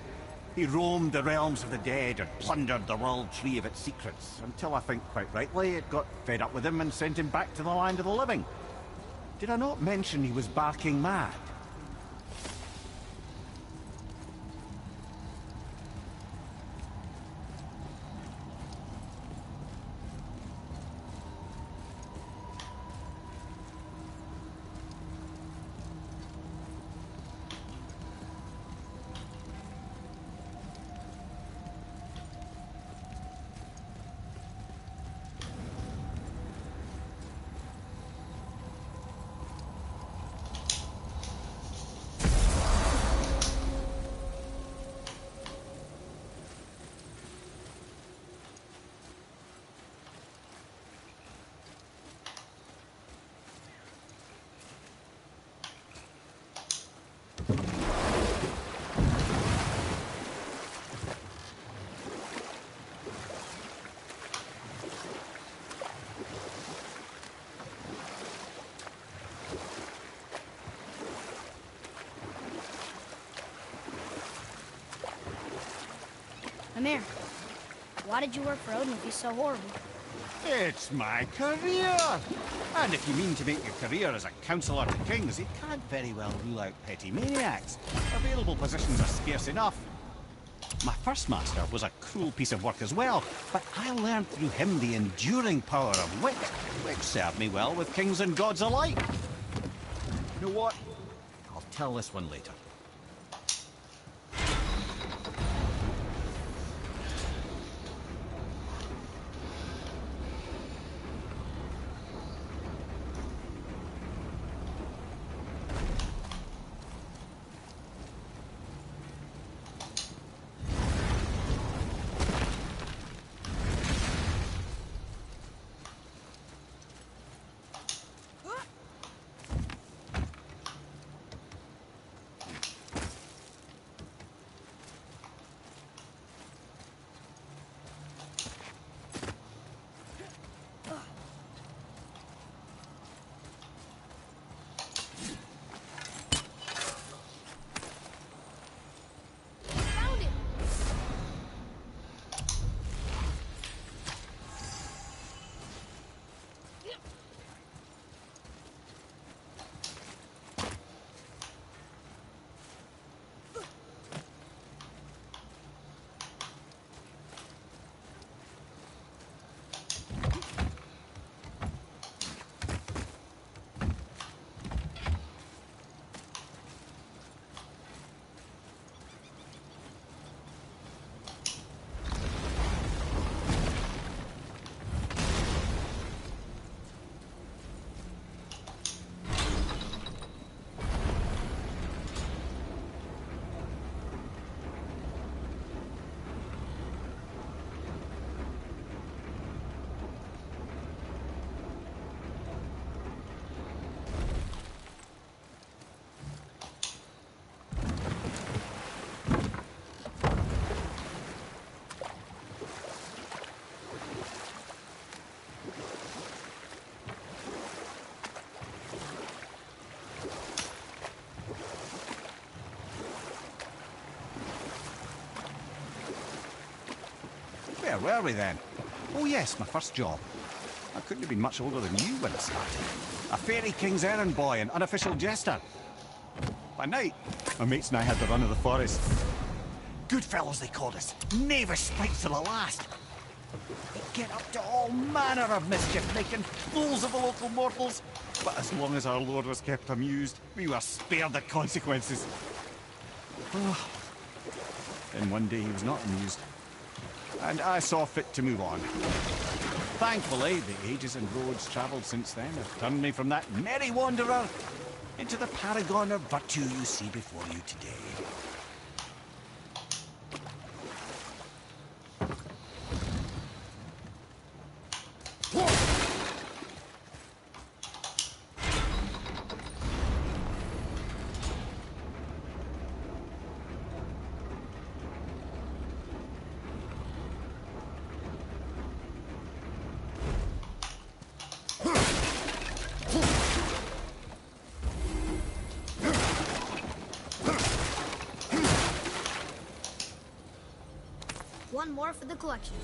He roamed the realms of the dead and plundered the world tree of its secrets, until I think quite rightly it got fed up with him and sent him back to the land of the living. Did I not mention he was barking mad? Come here. Why did you work for Odin if he's so horrible? It's my career! And if you mean to make your career as a counsellor to kings, you can't very well rule out petty maniacs. Available positions are scarce enough. My first master was a cruel piece of work as well, but I learned through him the enduring power of wit, which served me well with kings and gods alike. You know what? I'll tell this one later. Where were we then? Oh yes, my first job. I couldn't have been much older than you when I started. A fairy king's errand boy and unofficial jester. By night, my mates and I had the run of the forest. Good fellows they called us. Knavish spites to the last. They'd get up to all manner of mischief, making fools of the local mortals. But as long as our lord was kept amused, we were spared the consequences. Oh. Then one day he was not amused. And I saw fit to move on. Thankfully, the ages and roads travelled since then have turned me from that merry wanderer into the paragon of virtue you see before you today. One more for the collection.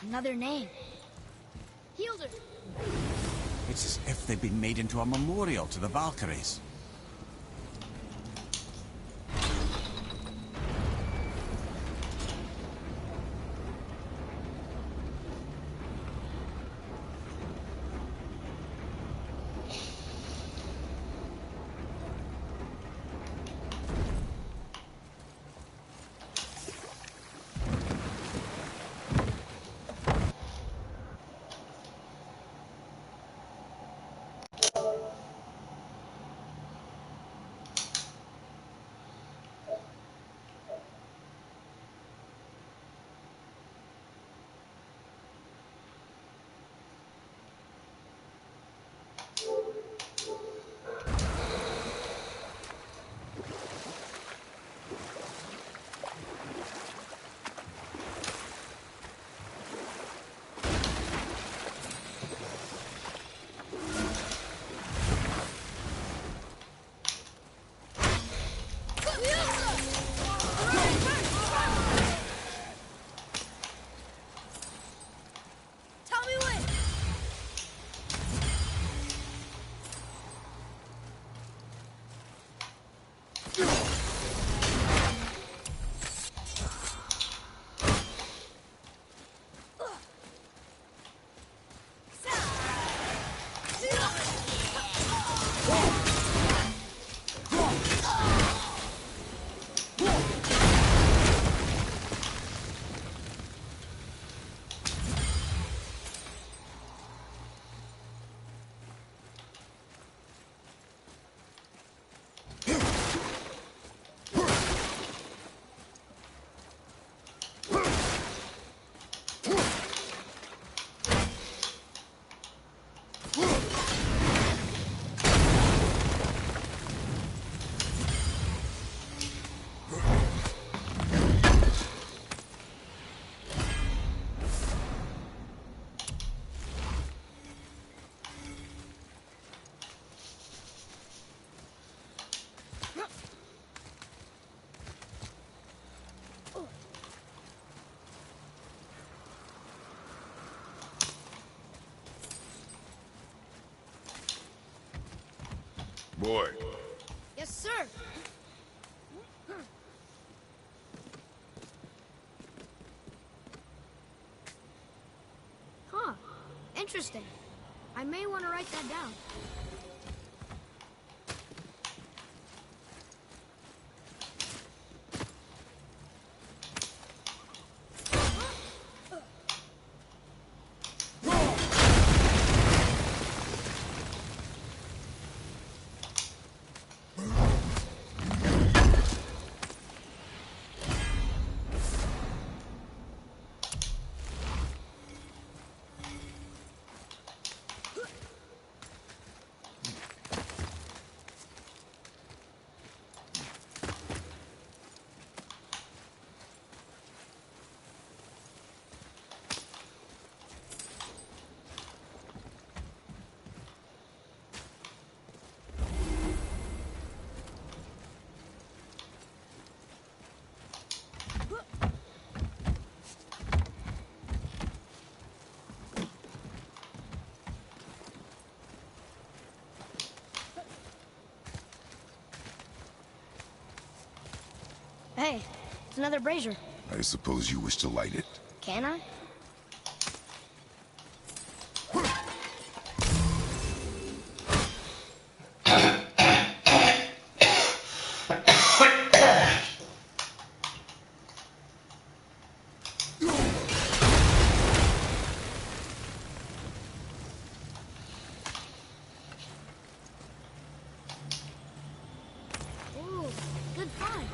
Another name. Hilder. It's as if they'd been made into a memorial to the Valkyries. Boy. Yes, sir. Huh. Interesting. I may want to write that down. Hey, it's another brazier. I suppose you wish to light it. Can I? Ooh, good find.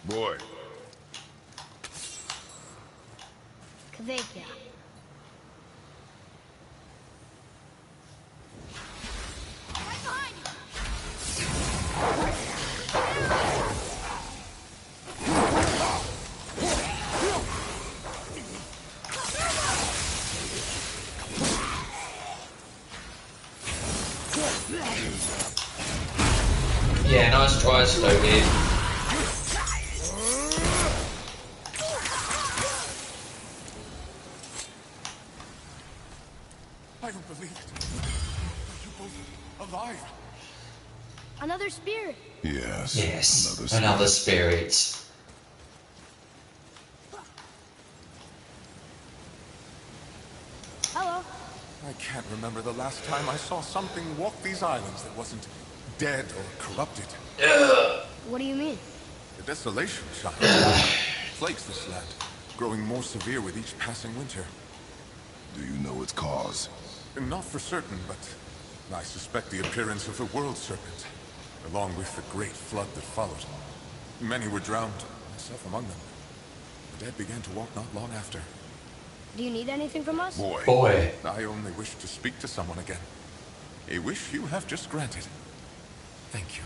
Boy. Kvekia. Right behind you! Yeah, nice try, Slowly. I don't believe it. Are you both alive? Another spirit. Yes. Yes, another spirit. Hello. I can't remember the last time I saw something walk these islands that wasn't dead or corrupted. What do you mean? The desolation shot plagues this land, growing more severe with each passing winter. Do you know its cause? Not for certain, but I suspect the appearance of a world serpent, along with the great flood that followed. Many were drowned, myself among them. The dead began to walk not long after. Do you need anything from us? Boy. I only wish to speak to someone again. A wish you have just granted. Thank you.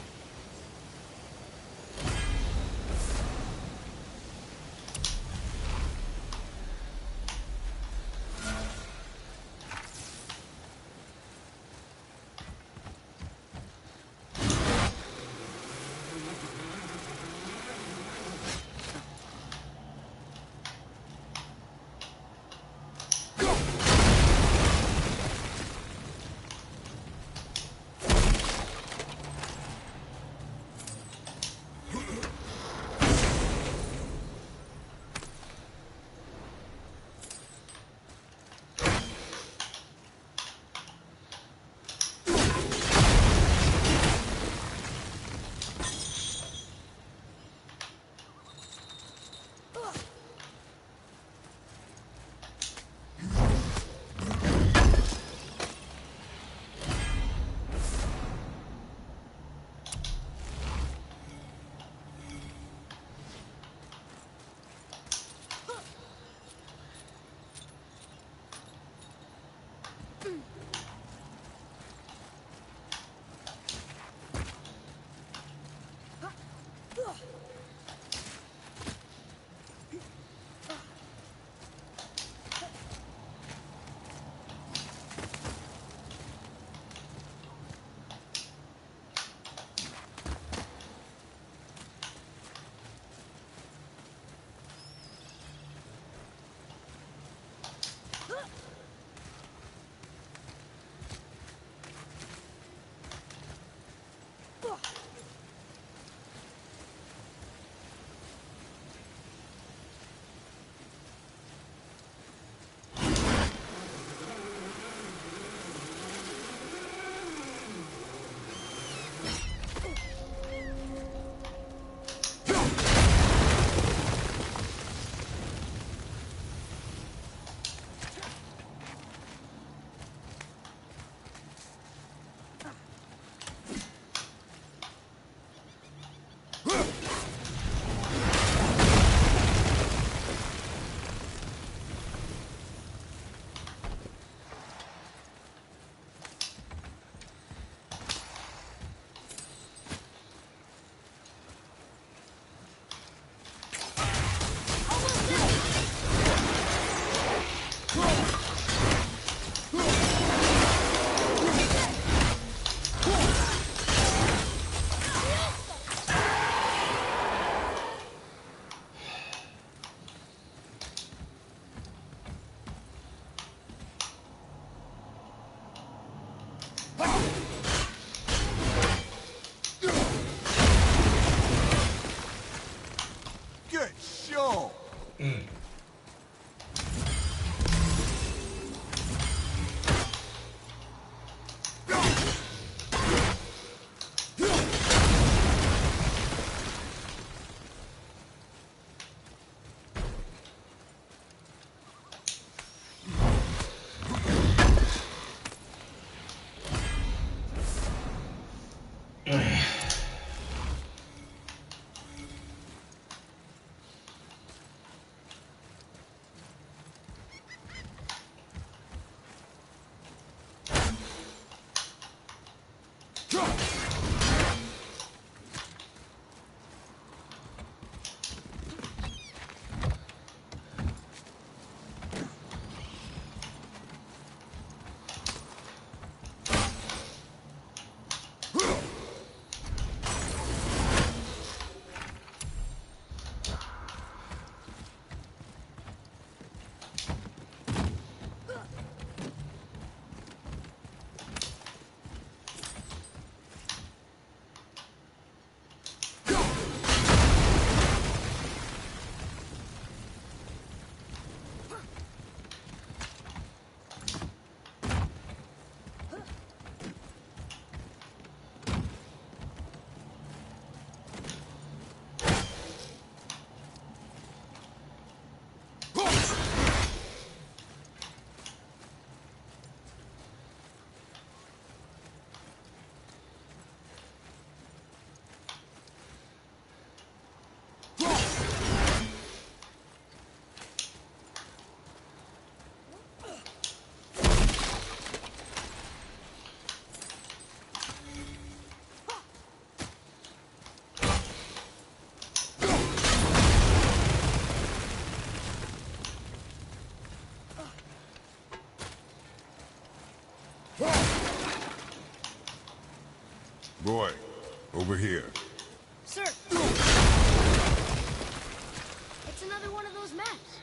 Boy, over here. Sir! It's another one of those maps.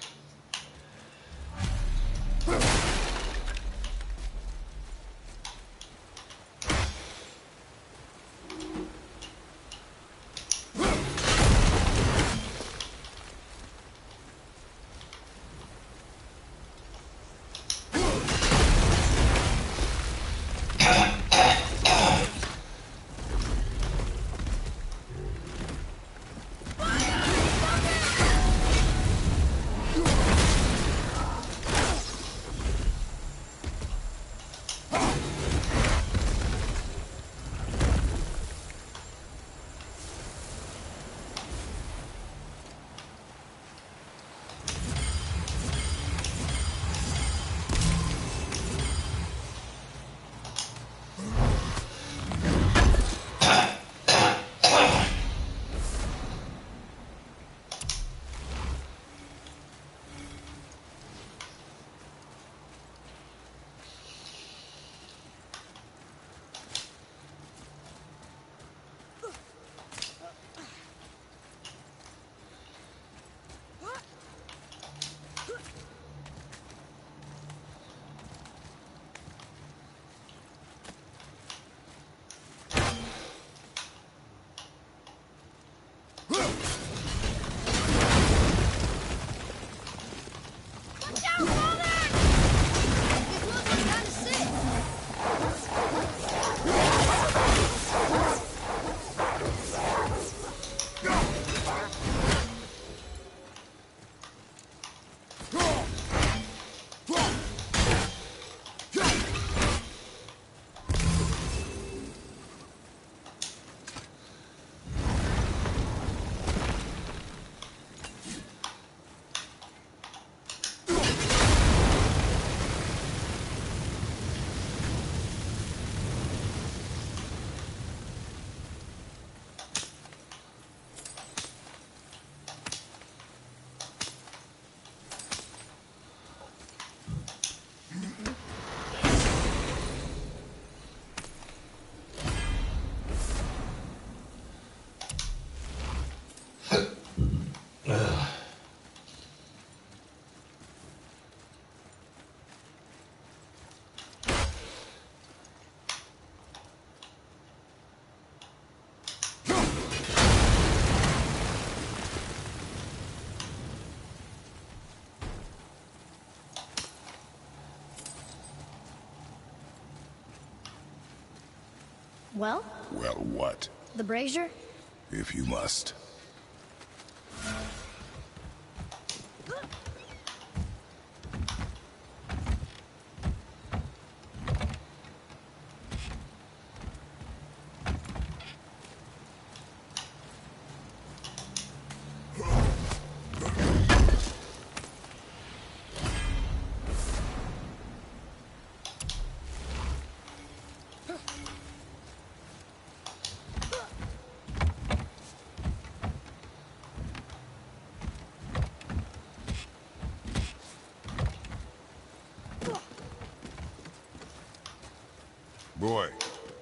Well? Well, what? The brazier? If you must.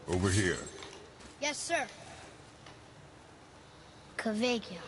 Over here. Yes, sir. Kavekya.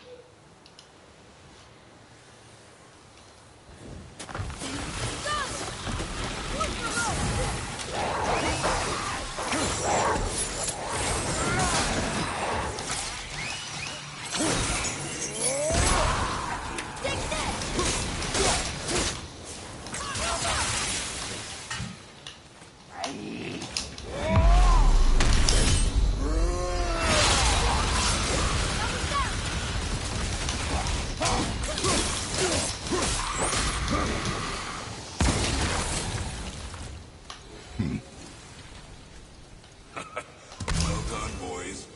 Well done, boys.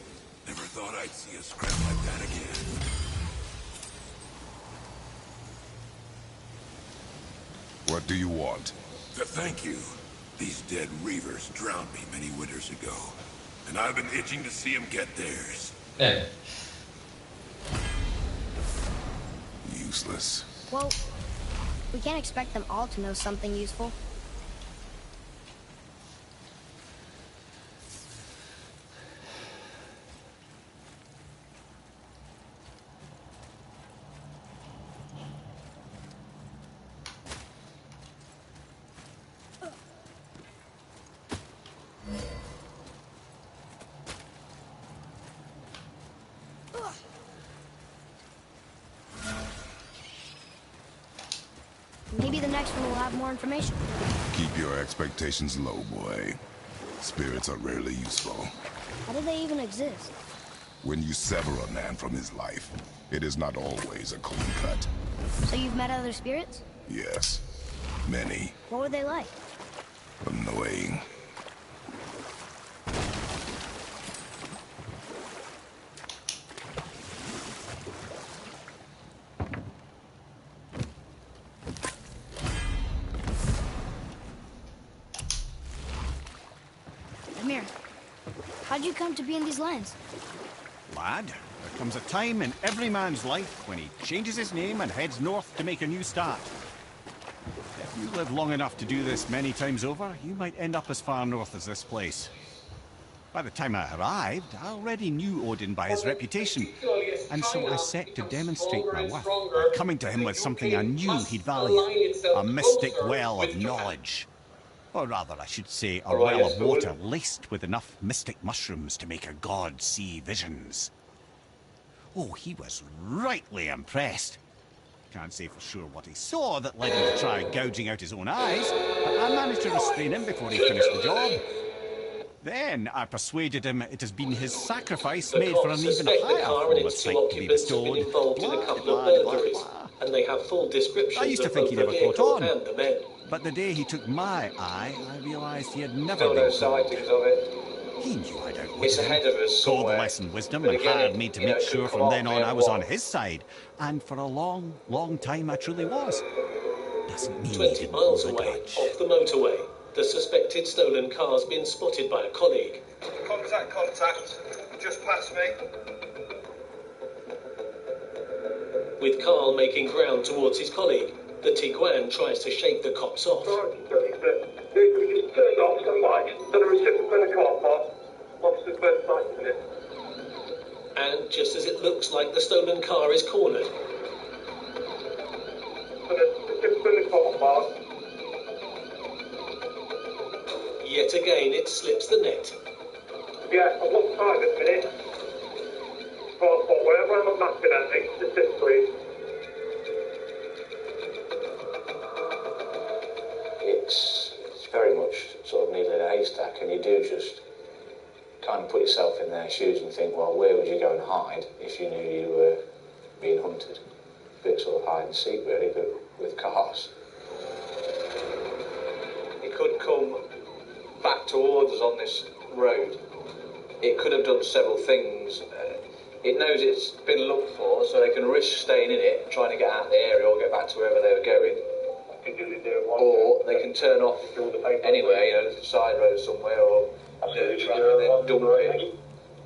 Never thought I'd see a scrap like that again. What do you want? To thank you. These dead reavers drowned me many winters ago, and I've been itching to see them get theirs. Yeah. Useless. Well, we can't expect them all to know something useful. Maybe the next one will have more information. Keep your expectations low, boy. Spirits are rarely useful. How do they even exist? When you sever a man from his life, it is not always a clean cut. So you've met other spirits? Yes. Many. What were they like? Annoying. Amir, how'd you come to be in these lands? Lad, there comes a time in every man's life when he changes his name and heads north to make a new start. If you live long enough to do this many times over, you might end up as far north as this place. By the time I arrived, I already knew Odin by his reputation, and so I set to demonstrate my worth by coming to him with something I knew he'd value, a mystic well of knowledge. Or rather, I should say, a well of water laced with enough mystic mushrooms to make a god see visions. Oh, he was rightly impressed. Can't say for sure what he saw that led him to try gouging out his own eyes, but I managed to restrain him before he finished the job. Then I persuaded him it has been his sacrifice made for an even higher form of sight to be bestowed. And they have full descriptions. I used to think he never caught on, but the day he took my eye, I realised he had never been sightings of it. He knew I'd outwitted It's ahead him, of us told the somewhere. lesson wisdom, But and again, hired me to you know, make it sure could from come then off on in I was on what? his side. And for a long, long time I truly was. Doesn't mean he 20 didn't miles hold a away, grudge. off the motorway, the suspected stolen car's been spotted by a colleague. Contact. Just past me. With Carl making ground towards his colleague, the Tiguan tries to shake the cops off. We just turned off the lights to the reception in the car park. Officer's first sight in it. And just as it looks like the stolen car is cornered, To the reception in the car park. yet again it slips the net. Yeah, I've lost time in a minute. Passport, wherever I'm mapping at, next to 6, please. It's very much sort of needle in a haystack, and you do just kind of put yourself in their shoes and think, well, where would you go and hide if you knew you were being hunted? A bit sort of hide and seek, really, but with cars. It could come back towards us on this road. It could have done several things. It knows it's been looked for, so they can risk staying in it, trying to get out of the area or get back to wherever they were going. Or they can turn off anywhere, you know, side road somewhere or dirt track and then dump it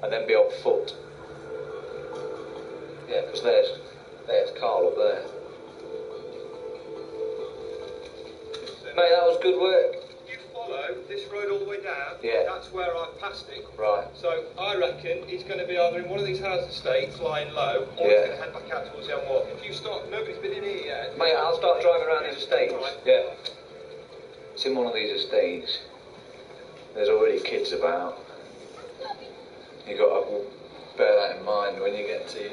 and then be on foot. Yeah, because there's Carl up there. Mate, that was good work. follow this road all the way down. Yeah. That's where I passed it. Right. So I reckon he's going to be either in one of these house estates lying low, or he's going to head back out towards the Elm Walk. If you start, nobody's been in here yet. Mate, I'll start driving around these estates. Right. Yeah. It's in one of these estates. There's already kids about. You got to bear that in mind when you get to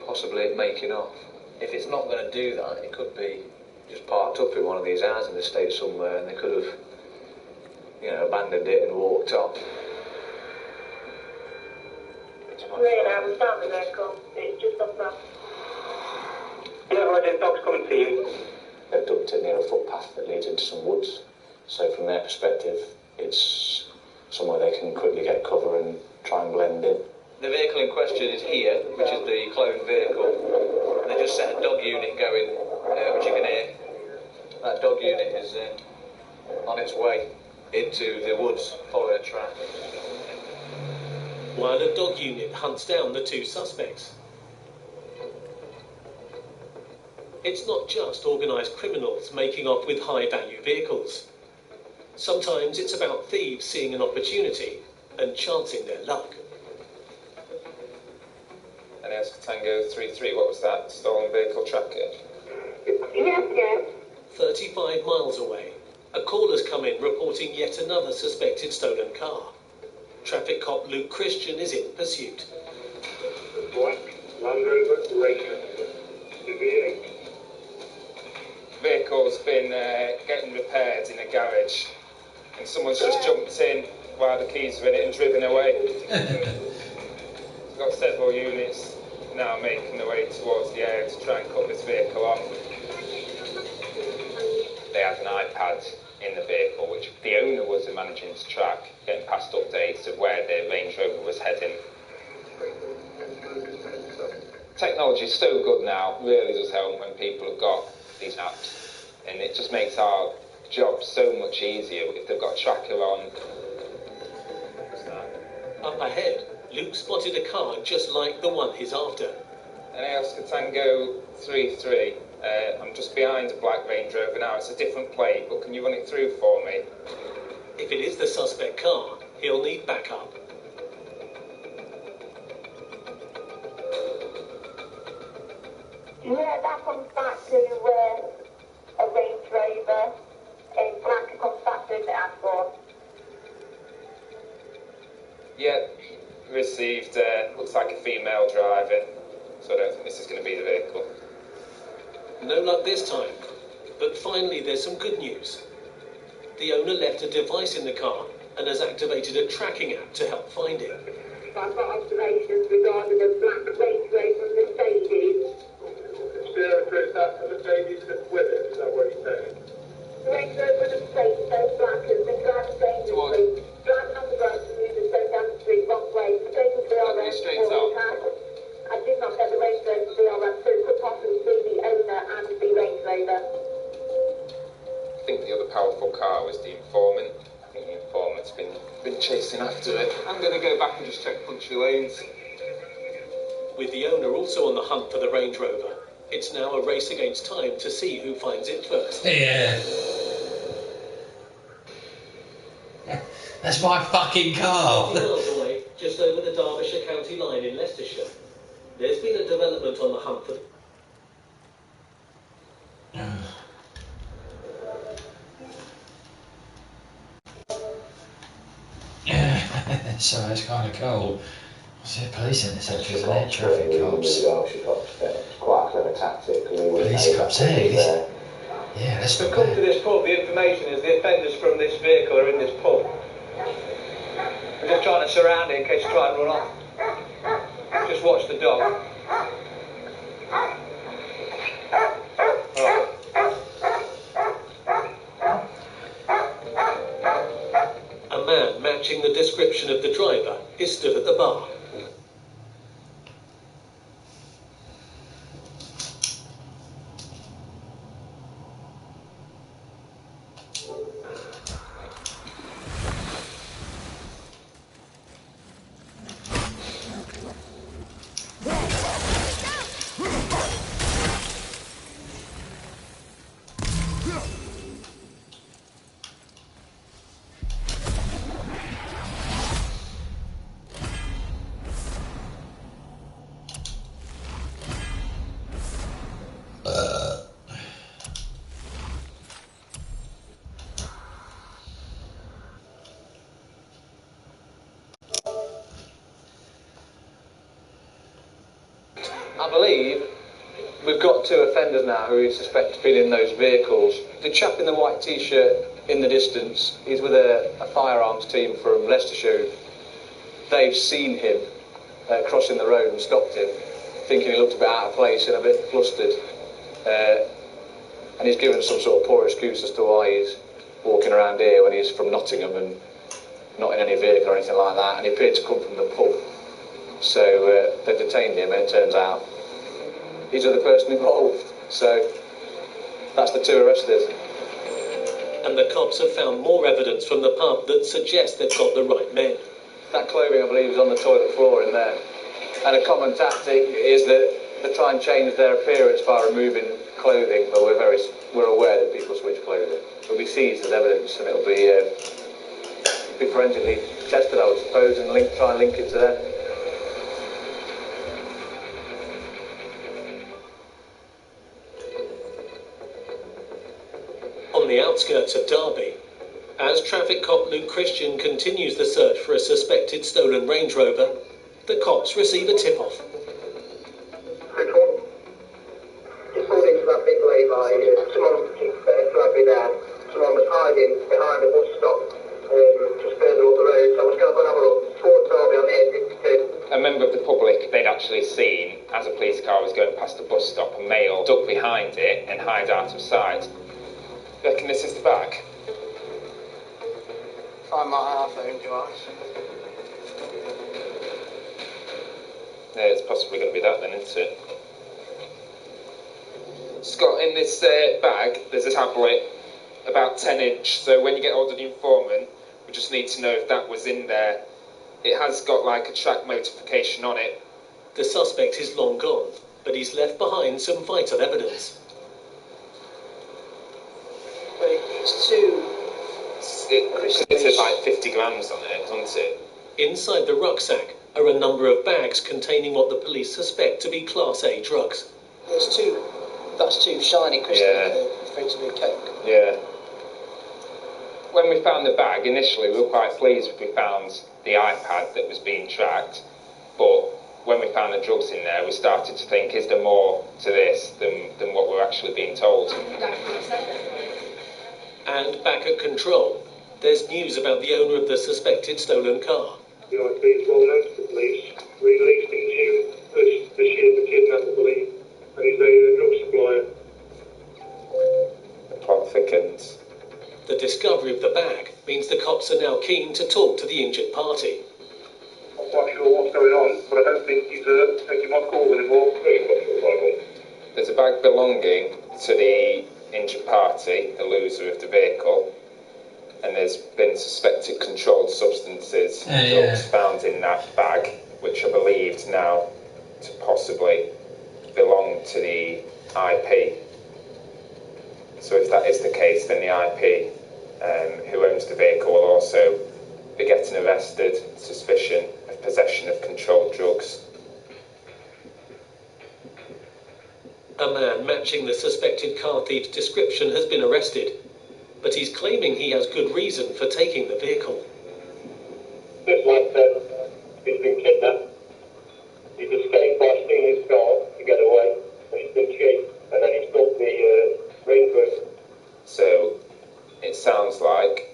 possibly it making off. If it's not going to do that, it could be just parked up in one of these housing estates somewhere, and they could have, you know, abandoned it and walked off. I was found the vehicle. It's just off now. Yeah, right, the dog's coming to you. They've dumped it near a footpath that leads into some woods. So from their perspective, it's somewhere they can quickly get cover and try and blend in. The vehicle in question is here, which is the cloned vehicle. They just set a dog unit going, which you can hear. That dog unit is on its way into the woods, following a track. While a dog unit hunts down the two suspects. It's not just organised criminals making off with high-value vehicles. Sometimes it's about thieves seeing an opportunity and chancing their luck. And as Tango 33, what was that? Stolen vehicle tracking? Yes. 35 miles away, a call has come in reporting yet another suspected stolen car. Traffic cop Luke Christian is in pursuit. Black Land Rover Racer. V8. Vehicle's been getting repaired in a garage, and someone's just jumped in while the keys are in it and driven away. It's got several units now making their way towards the area to try and cut this vehicle off. They had an iPad in the vehicle, which the owner was managing to track, getting past updates of where the Range Rover was heading. Technology's so good now, really does help when people have got these apps, and it just makes our job so much easier if they've got a tracker on. Up ahead, Luke spotted a car just like the one he's after. And Oscar Tango 33, I'm just behind a black Range Rover now. It's a different plate, but can you run it through for me? If it is the suspect car, he'll need backup. Yeah, that comes back to a Range Rover in black. It comes back to the Asborn. Yeah, received. Looks like a female driving, so I don't think this is going to be the vehicle. No luck this time, but finally there's some good news. The owner left a device in the car and has activated a tracking app to help find it. I've got observations regarding a black Range Rover Mercedes. Is that the Mercedes that's with it? Is that what you're saying? The Range Rover Mercedes, so black, has been driving dangerously. Driving on the road to move it down the street wrong way. Taking VRM for attack. I did not get the Range Rover VRM, so it could possibly be the owner and the Range Rover. I think the other powerful car was the informant. I think the informant's been chasing after it. I'm going to go back and just check country lanes. With the owner also on the hunt for the Range Rover, it's now a race against time to see who finds it first. Yeah. That's my fucking car. 50 miles away, just over the Derbyshire County line in Leicestershire, there's been a development on the hunt for... So it's kind of cool. See, police interceptors and air traffic cops. Quite a clever tactic. Police cops, hey, yeah, that's not Come to bad. this pub, the information is the offenders from this vehicle are in this pub. We're just trying to surround it in case you try and run off. Just watch the dog. A man matching the description of the driver is stood at the bar. I believe we've got 2 offenders now who we suspect have been in those vehicles. The chap in the white t-shirt in the distance, he's with a firearms team from Leicestershire. They've seen him crossing the road and stopped him, thinking he looked a bit out of place and a bit flustered. And he's given some sort of poor excuse as to why he's walking around here when he's from Nottingham and not in any vehicle or anything like that, and he appeared to come from the pub. So they detained him, and it turns out he's the person involved. So that's the 2 arrested. And the cops have found more evidence from the pub that suggests they've got the right men. That clothing, I believe, is on the toilet floor in there. And a common tactic is that they try and change their appearance by removing clothing, but we're aware that people switch clothing. It'll be seized as evidence, and it'll be forensically tested, I would suppose, and try and link it to them. On the outskirts of Derby, as traffic cop Luke Christian continues the search for a suspected stolen Range Rover, the cops receive a tip-off. Just pulled into that big lay-by. Someone flagged me down. Someone was hiding behind a bus stop just further up the road. So I was going to go and have a look. Towards Derby on the A52. A member of the public they'd actually seen, as a police car was going past a bus stop, a male duck behind it and hide out of sight. You reckon this is the bag? Find my iPhone device. Yeah, it's possibly going to be that then, isn't it? Scott, in this bag, there's a tablet about 10 inch, so when you get hold of the informant, we just need to know if that was in there. It has got like a track notification on it. The suspect is long gone, but he's left behind some vital evidence. It says like 50 grams on it, doesn't it? Inside the rucksack are a number of bags containing what the police suspect to be Class A drugs. That's 2 shiny crystal, effectively coke. Yeah. When we found the bag, initially we were quite pleased we found the iPad that was being tracked, but when we found the drugs in there, we started to think, is there more to this than what we're actually being told? And back at control, there's news about the owner of the suspected stolen car. The IP is well known to the police. We released him this year for kidnapping, I believe, and he's a drug supplier. The plot thickens. The discovery of the bag means the cops are now keen to talk to the injured party. I'm not sure what's going on, but I don't think he's taking my call anymore. There's a bag belonging to the injured party, the loser of the vehicle, and there's been suspected controlled substances drugs found in that bag, which are believed now to possibly belong to the IP. So if that is the case, then the IP, who owns the vehicle, will also be getting arrested, suspicion of possession of controlled drugs. A man matching the suspected car thief's description has been arrested, but he's claiming he has good reason for taking the vehicle. This lad said he's been kidnapped. He's escaped by stealing his car to get away, and he's been chased, and then he's got the Range Rover. So it sounds like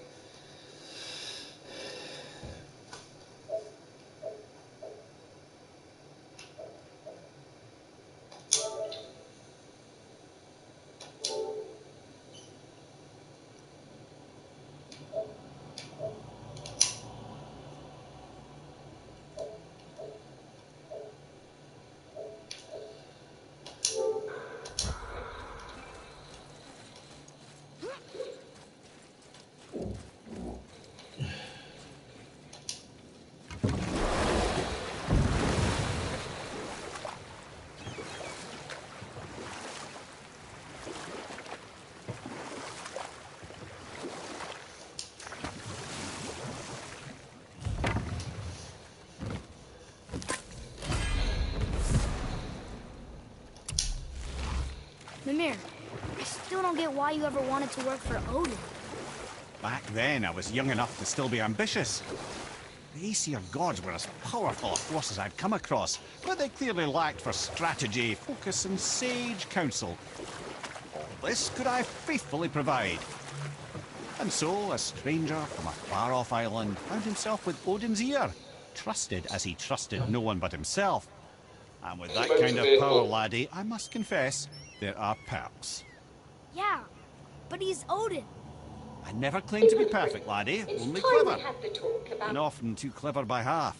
Mimir, I still don't get why you ever wanted to work for Odin. Back then, I was young enough to still be ambitious. The Aesir gods were as powerful a force as I'd come across, but they clearly lacked for strategy, focus, and sage counsel. All this could I faithfully provide. And so, a stranger from a far-off island found himself with Odin's ear, trusted as he trusted no one but himself. And with that kind of power, laddie, I must confess, there are perks. Yeah, but he's Odin. I never claimed to be perfect, laddie, only clever. And often too clever by half.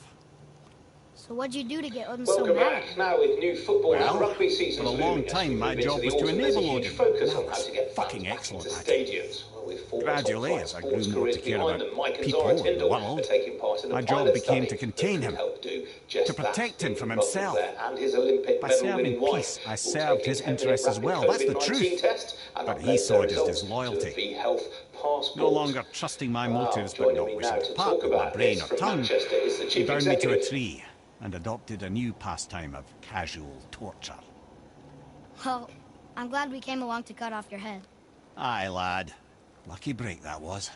So what'd you do to get Odin so Welcome mad? back. Now with new football and rugby For seasons a long looming, time, my as we job move was into to the autumn, there's a enable huge Odin. focus And I on how was to get fucking fans back excellent into at it. stadiums. Well, with four Gradually, top-flight as I sports grew more to careers care behind about them, Mike and people Zara and the Tyndall world, are taking part in a my job pilot became study to contain that him, could help do just to protect that. him from Russell himself. there and his Olympic By medal-winning serving wife peace, I will served take his his interests as rapid well, that's the COVID-19 truth. test and But upload he their saw it as results disloyalty. to the Health Passport. No longer trusting my motives, but Joining not me wishing now to to part talk with my about brain this or from tongue, Manchester is the he chief bound me to a executive. tree and adopted a new pastime of casual torture. Well, I'm glad we came along to cut off your head. Aye, lad. Lucky break that was.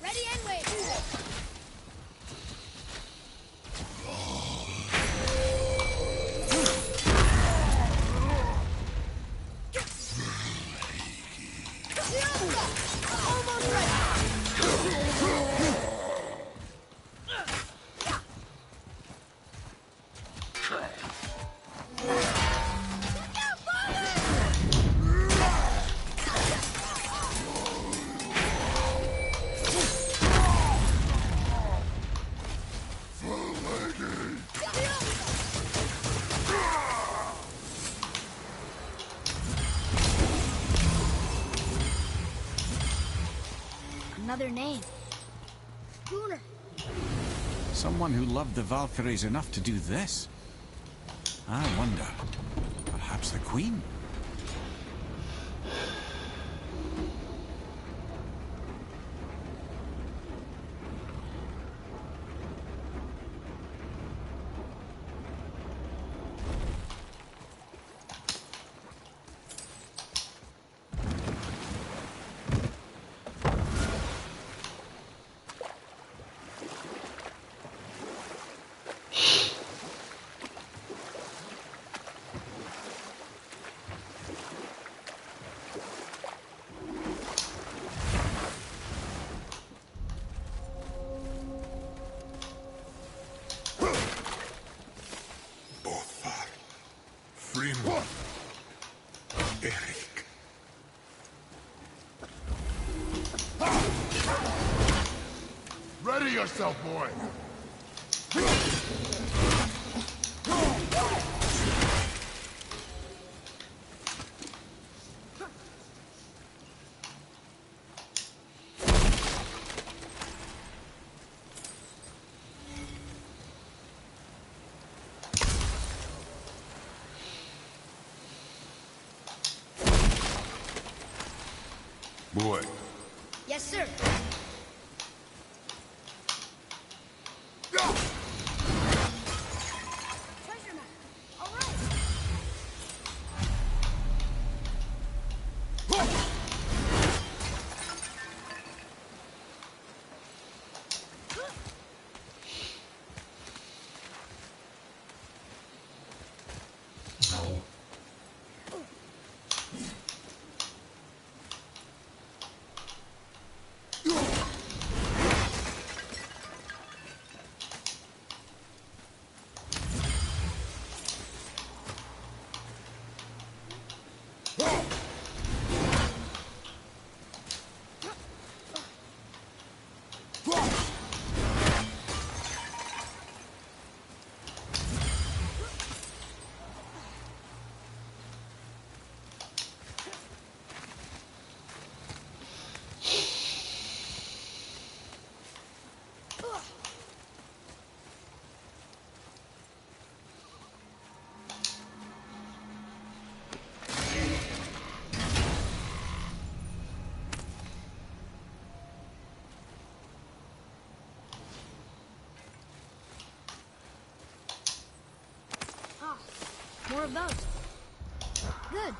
Ready and wait. Almost Another name. Gunnar. Someone who loved the Valkyries enough to do this? I wonder. Perhaps the Queen? Eric. Ready yourself, boy! Boy. Yes, sir. Treasure map. All right. No. Ah, more of those. Good.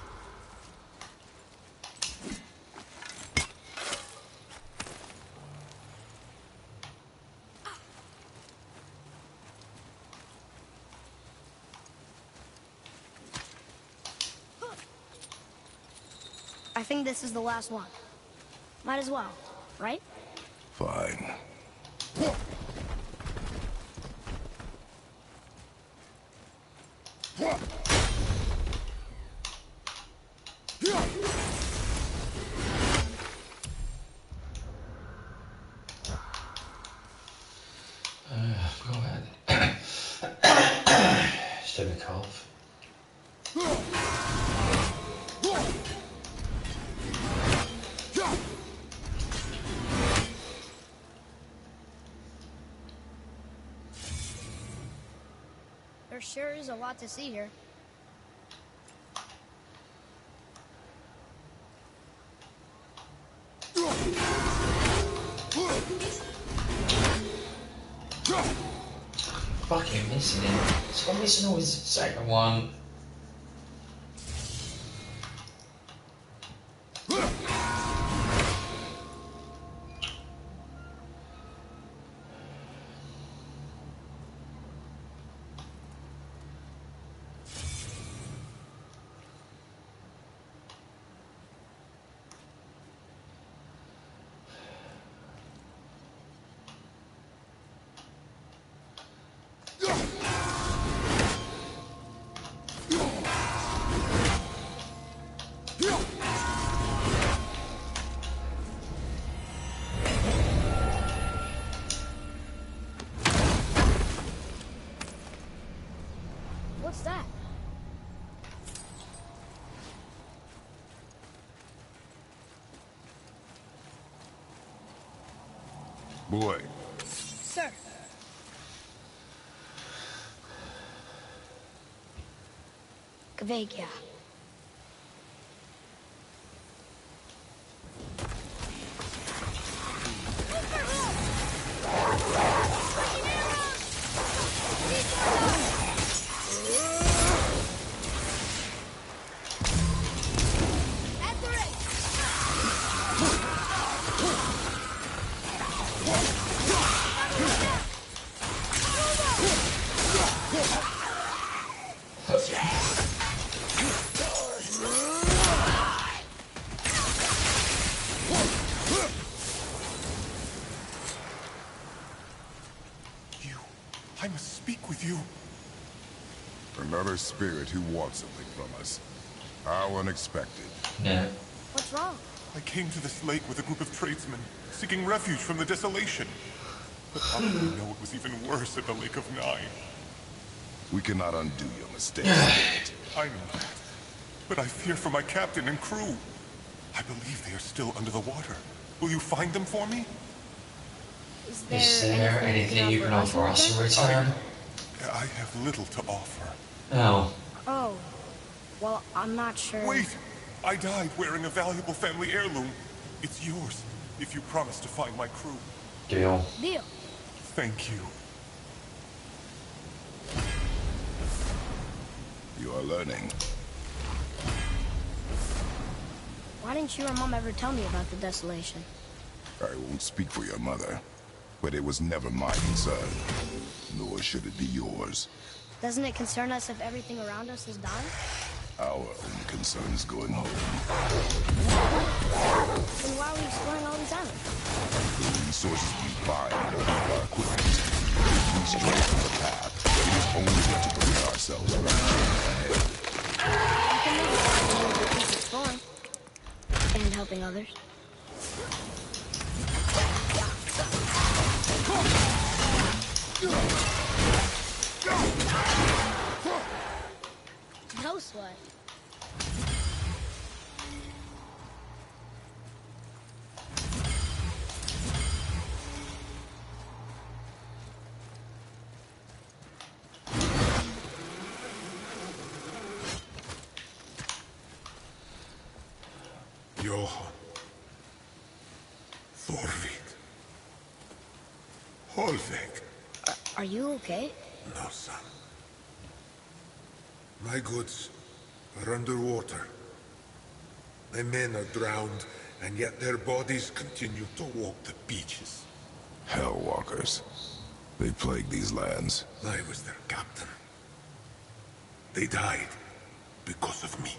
I think this is the last one. Might as well, right? Fine. Go ahead. Still a cough. There sure is a lot to see here. Fucking missing it. So I'm missing always the second one. What's that? Boy. Sir. Kvegia. I must speak with you. Another spirit who wants something from us. How unexpected. Yeah. What's wrong? I came to this lake with a group of tradesmen, seeking refuge from the desolation. But how did we know it was even worse at the Lake of Nine? We cannot undo your mistakes. I know that. But I fear for my captain and crew. I believe they are still under the water. Will you find them for me? Is there anything you can offer us in return? I have little to offer. Oh. Oh. Well, I'm not sure. Wait! I died wearing a valuable family heirloom. It's yours, if you promise to find my crew. Deal. Deal. Thank you. You are learning. Why didn't you or Mom ever tell me about the desolation? I won't speak for your mother, but it was never my concern. Nor should it be yours. Doesn't it concern us if everything around us is dying? Our only concern is going home. Then why are we exploring all these islands? The resources we find will be our equipment. If we stray from the path, it is only to bring ourselves back ahead. You can make it keep exploring. And helping others. No sweat. Johan. Thorvid. Holveg. Are you okay? No, son. My goods are underwater. My men are drowned, and yet their bodies continue to walk the beaches. Hellwalkers. They plague these lands. I was their captain. They died because of me.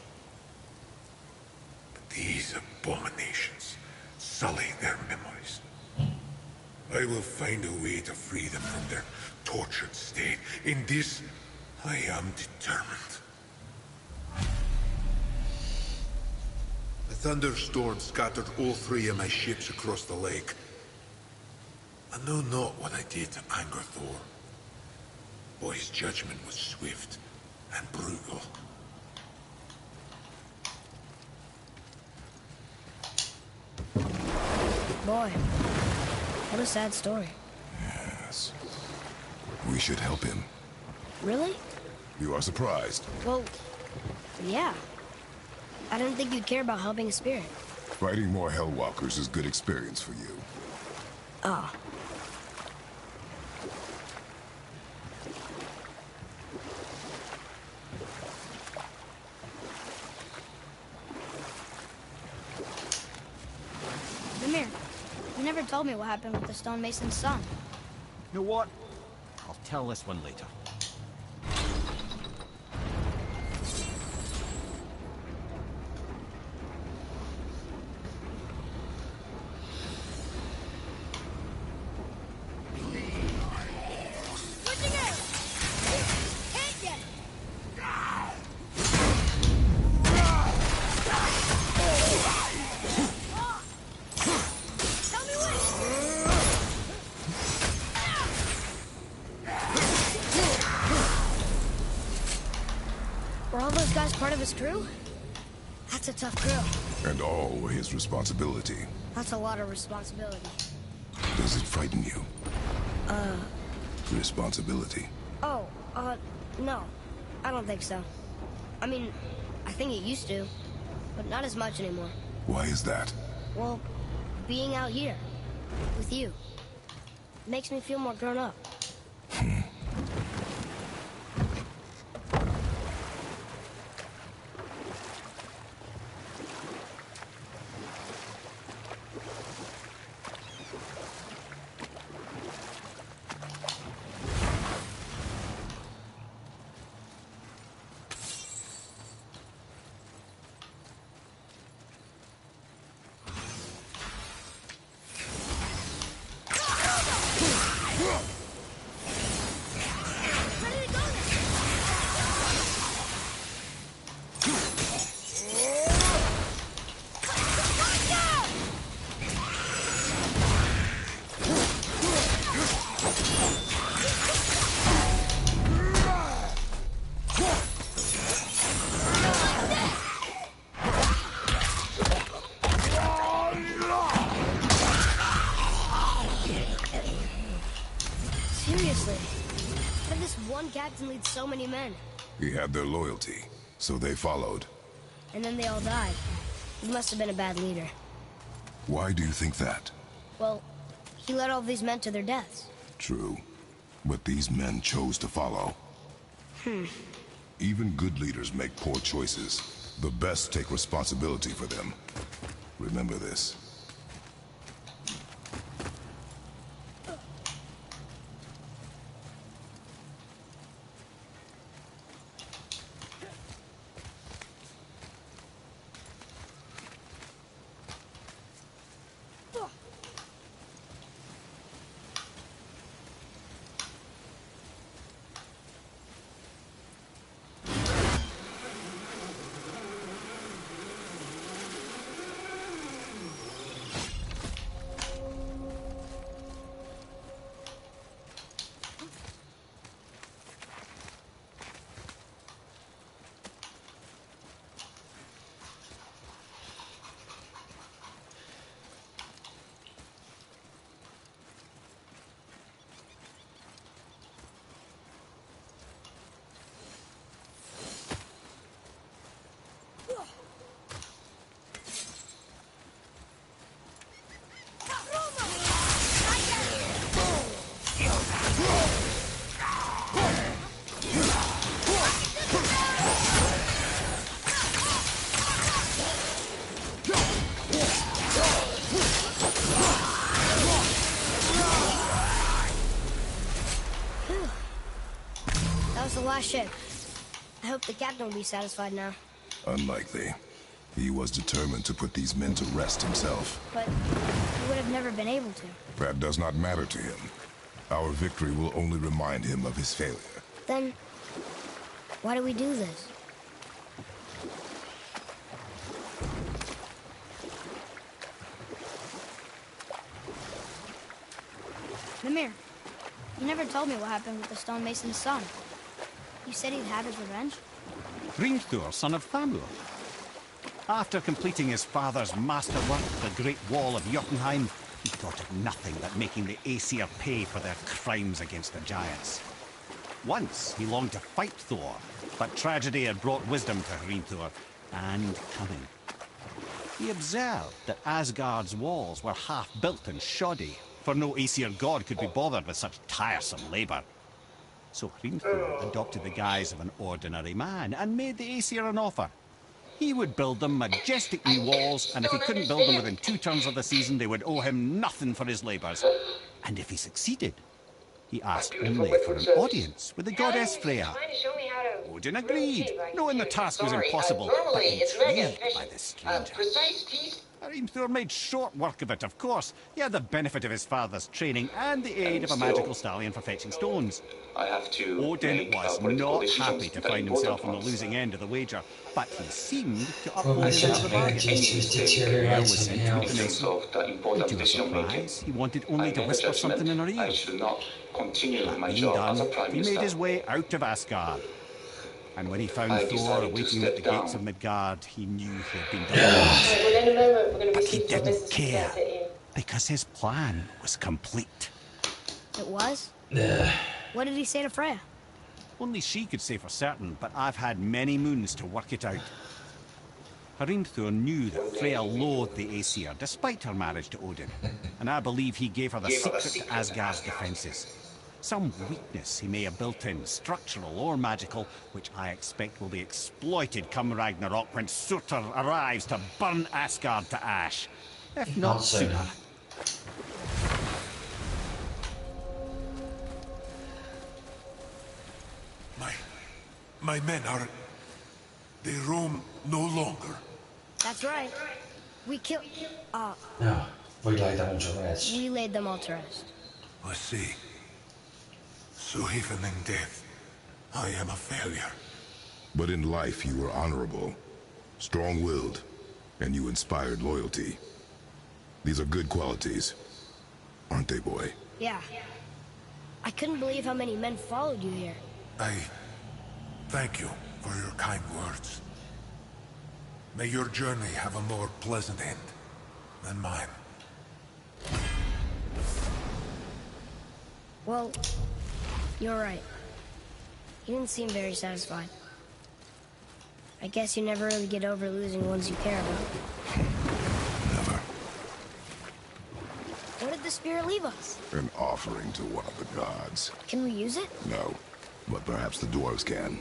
But these abominations sully their memories. I will find a way to free them from their tortured state. In this, I am determined. A thunderstorm scattered all 3 of my ships across the lake. I know not what I did to anger Thor. But his judgment was swift and brutal. Boy, what a sad story. Yes. We should help him. Really? You are surprised. Well, yeah. I didn't think you'd care about helping a spirit. Fighting more Hellwalkers is good experience for you. Oh. Demir, you never told me what happened with the stonemason's son. You know what? I'll tell this one later. Were all those guys part of his crew? That's a tough crew. And all were his responsibility. That's a lot of responsibility. Does it frighten you? Responsibility. Oh, no. I don't think so. I mean, I think it used to, but not as much anymore. Why is that? Well, being out here, with you, makes me feel more grown up. one captain lead so many men? He had their loyalty, so they followed. And then they all died. He must have been a bad leader. Why do you think that? Well, he led all these men to their deaths. True. But these men chose to follow. Even good leaders make poor choices. The best take responsibility for them. Remember this. Last ship. I hope the captain will be satisfied now. Unlikely. He was determined to put these men to rest himself. But he would have never been able to. That does not matter to him. Our victory will only remind him of his failure. Then, why do we do this? Mimir, you never told me what happened with the stonemason's son. You said he'd have his revenge? Hrimthur, son of Thamur. After completing his father's masterwork, the Great Wall of Jotunheim, he thought of nothing but making the Aesir pay for their crimes against the giants. Once he longed to fight Thor, but tragedy had brought wisdom to Hrimthur, and cunning. He observed that Asgard's walls were half-built and shoddy, for no Aesir god could be bothered with such tiresome labor. So Hrimthur adopted the guise of an ordinary man and made the Aesir an offer. He would build them majestic new walls, and if he couldn't build them within 2 turns of the season, they would owe him nothing for his labors. And if he succeeded, he asked only for an audience with the goddess Freya. Odin agreed, knowing the task was impossible, but intrigued by the stranger. Hrimthur made short work of it, of course. He had the benefit of his father's training and the aid of a magical stallion for fetching stones. Odin was not happy to find himself on the losing end of the wager, but he seemed to uphold his end of the bargain. Freya was sent to meet the mason, and to his surprise, he wanted only to whisper something in her ear. That being done, he made his way out of Asgard. And when he found Thor waiting at the gates of Midgard, he knew he had been done. But he didn't care, because his plan was complete. It was? What did he say to Freya? Only she could say for certain, but I've had many moons to work it out. Hrimthur knew that Freya loathed the Aesir, despite her marriage to Odin, and I believe he gave her the secret to Asgard's defences. Some weakness he may have built in, structural or magical, which I expect will be exploited come Ragnarok when Surtur arrives to burn Asgard to ash. If not sooner. My men are... They roam no longer. That's right. We killed... No, we laid them all to rest. We laid them all to rest. I see. So even in death, I am a failure. But in life you were honorable, strong-willed, and you inspired loyalty. These are good qualities, aren't they, boy? Yeah. I couldn't believe how many men followed you here. I thank you for your kind words. May your journey have a more pleasant end than mine. Well, you're right. He didn't seem very satisfied. I guess you never really get over losing ones you care about. Never. What did the spirit leave us? An offering to one of the gods. Can we use it? No, but perhaps the dwarves can.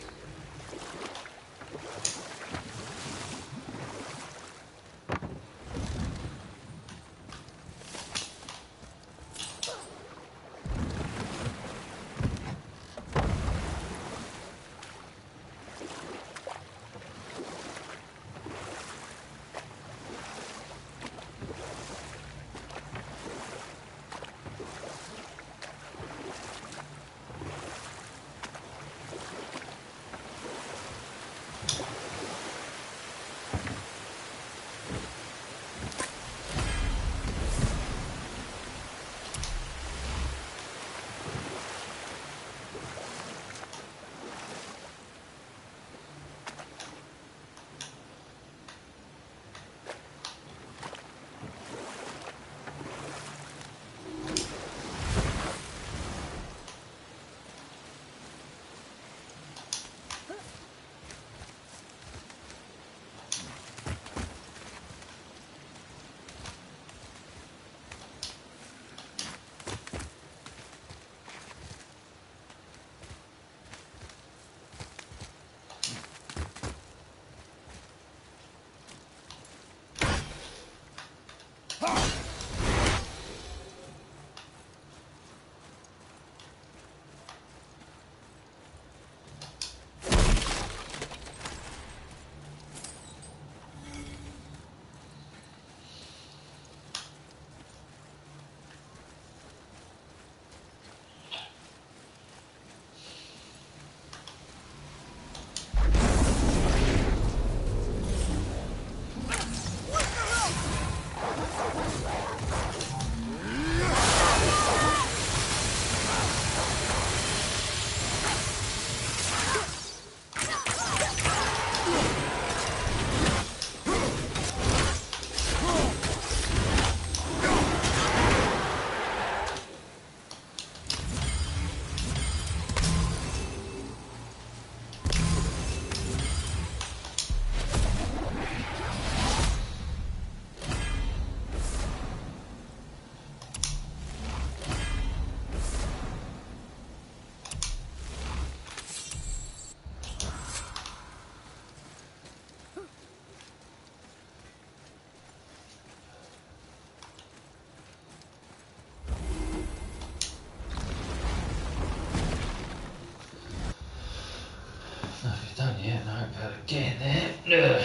Done yet? No, better get there.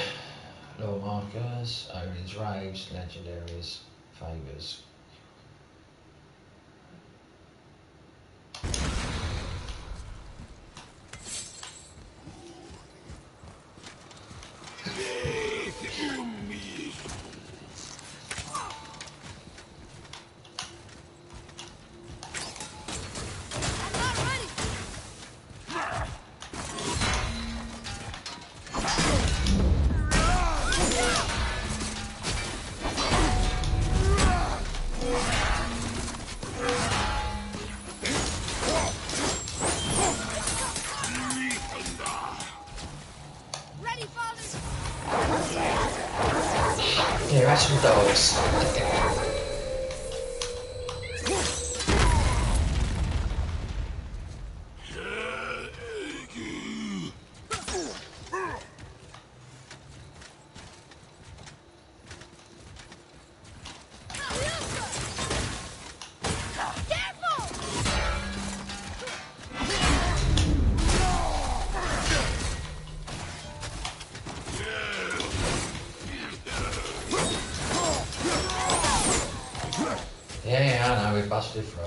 Law markers, Odin's Raves, legendaries, favours. Yeah, that's some dogs. Yeah, I know, we busted through.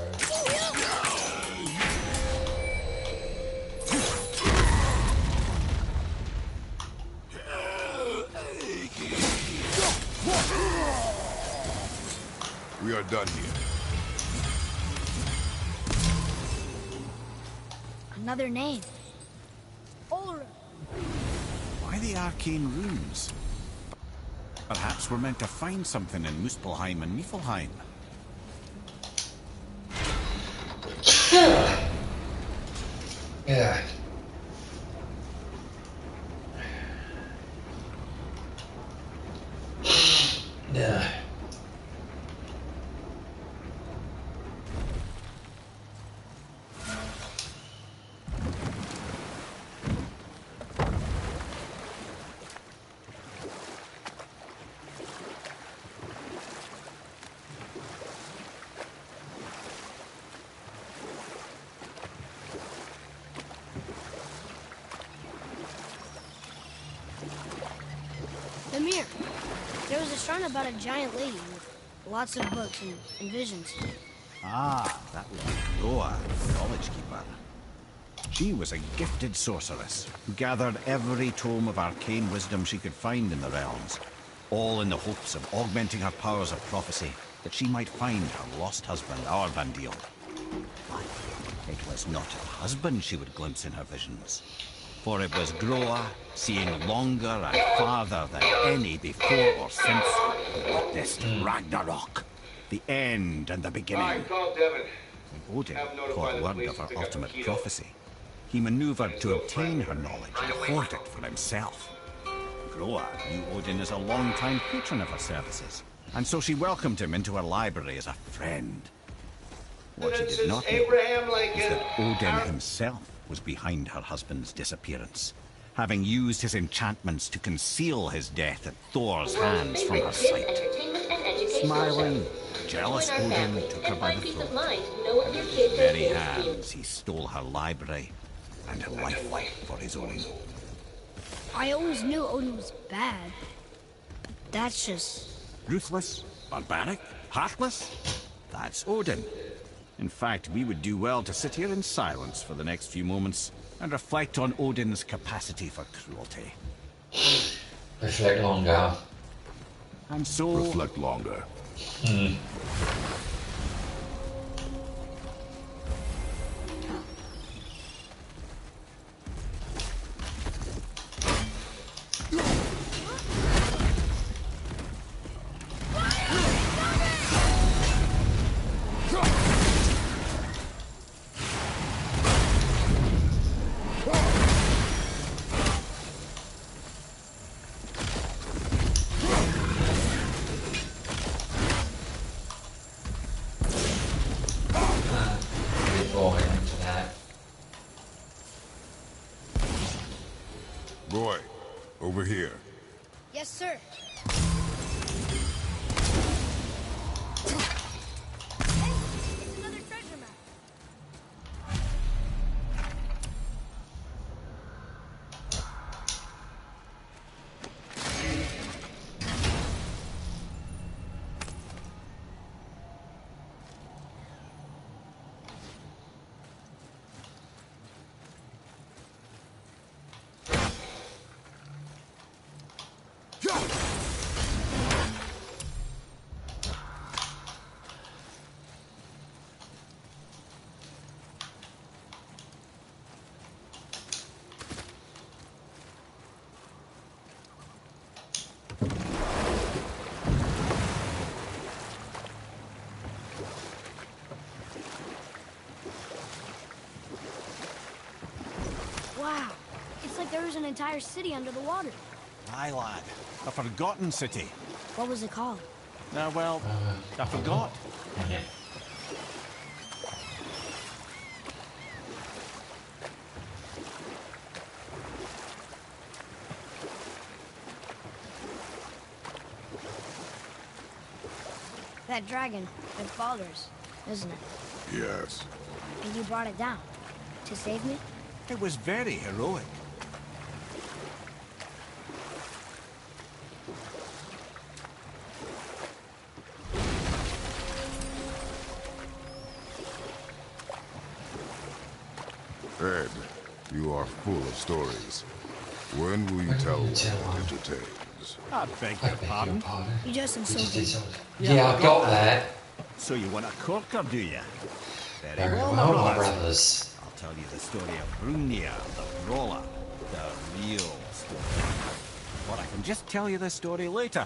We are done here. Another name. Ulrich. Why the arcane runes? Perhaps we're meant to find something in Muspelheim and Niflheim. Yeah. Yeah. Amir, there was a shrine about a giant lady with lots of books and visions. Ah, that was Noah, the knowledge keeper. She was a gifted sorceress who gathered every tome of arcane wisdom she could find in the realms, all in the hopes of augmenting her powers of prophecy, that she might find her lost husband, Arvandil. But it was not her husband she would glimpse in her visions, for it was Groa, seeing longer and farther than any before or since, who witnessed Ragnarok, the end and the beginning. When Odin caught word of her ultimate prophecy, he maneuvered to obtain her knowledge and hoard it for himself. Groa knew Odin as a long-time patron of her services, and so she welcomed him into her library as a friend. What she did not know was that Odin himself was behind her husband's disappearance, having used his enchantments to conceal his death at Thor's hands from her sight. Smiling, jealous Odin took her by the throat, and with his very hands he stole her library and her life for his own. I always knew Odin was bad. But that's just... Ruthless, barbaric, heartless? That's Odin. In fact, we would do well to sit here in silence for the next few moments and reflect on Odin's capacity for cruelty. Reflect longer. And so... Reflect longer. Roy, over here. Yes, sir. Hey, it's another treasure map. Wow, it's like there was an entire city under the water. Aye, lad. A forgotten city. What was it called? Well, I forgot. That dragon, it's Baldur's, isn't it? Yes. And you brought it down to save me? It was very heroic. Ed, you are full of stories. When will you tell winter tales? I beg your pardon? You just insulted. Yeah, I got that. So you want a corker, do you? Very well, my brothers. I'll tell you the story of Brunnia, the brawler. The real story. Or I can just tell you the story later.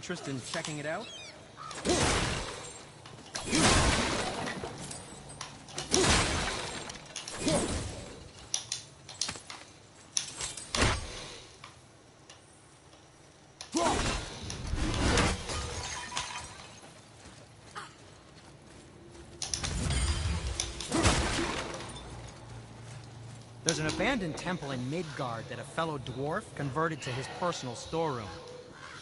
interest in checking it out? There's an abandoned temple in Midgard that a fellow dwarf converted to his personal storeroom.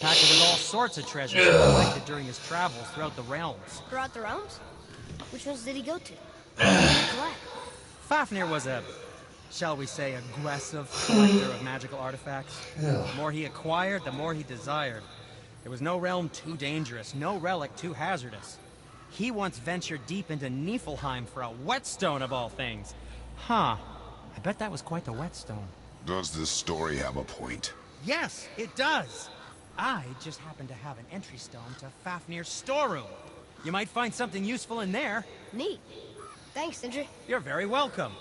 Packed it with all sorts of treasures he collected during his travels throughout the realms. Throughout the realms? Which ones did he go to? Fafnir was a, shall we say, aggressive collector of magical artifacts. The more he acquired, the more he desired. There was no realm too dangerous, no relic too hazardous. He once ventured deep into Niflheim for a whetstone of all things. Huh. I bet that was quite the whetstone. Does this story have a point? Yes, it does. I just happen to have an entry stone to Fafnir's storeroom. You might find something useful in there. Neat. Thanks, Sindri. You're very welcome.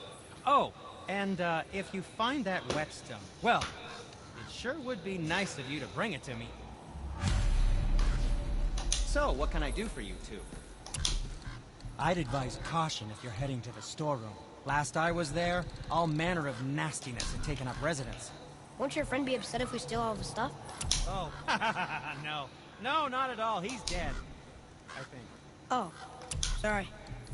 Oh, and if you find that whetstone, well, it sure would be nice of you to bring it to me. So, what can I do for you two? I'd advise caution if you're heading to the storeroom. Last I was there, all manner of nastiness had taken up residence. Won't your friend be upset if we steal all the stuff? Oh, no. No, not at all. He's dead, I think. Oh, sorry.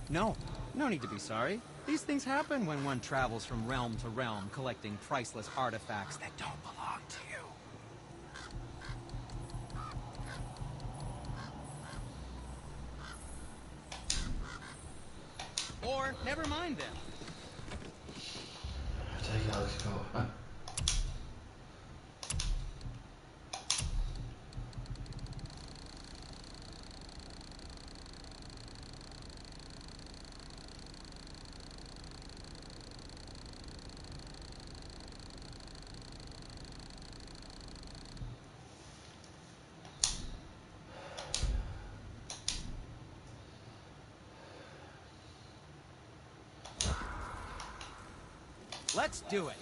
No, no need to be sorry. These things happen when one travels from realm to realm, collecting priceless artifacts that don't belong to you. Or, never mind then. Take it, let's go. Let's do it.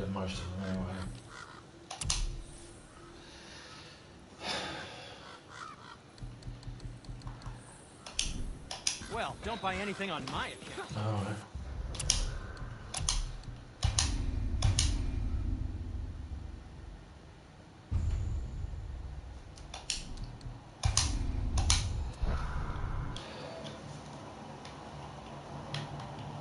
done most of them anyway. Well, don't buy anything on my account. Alright.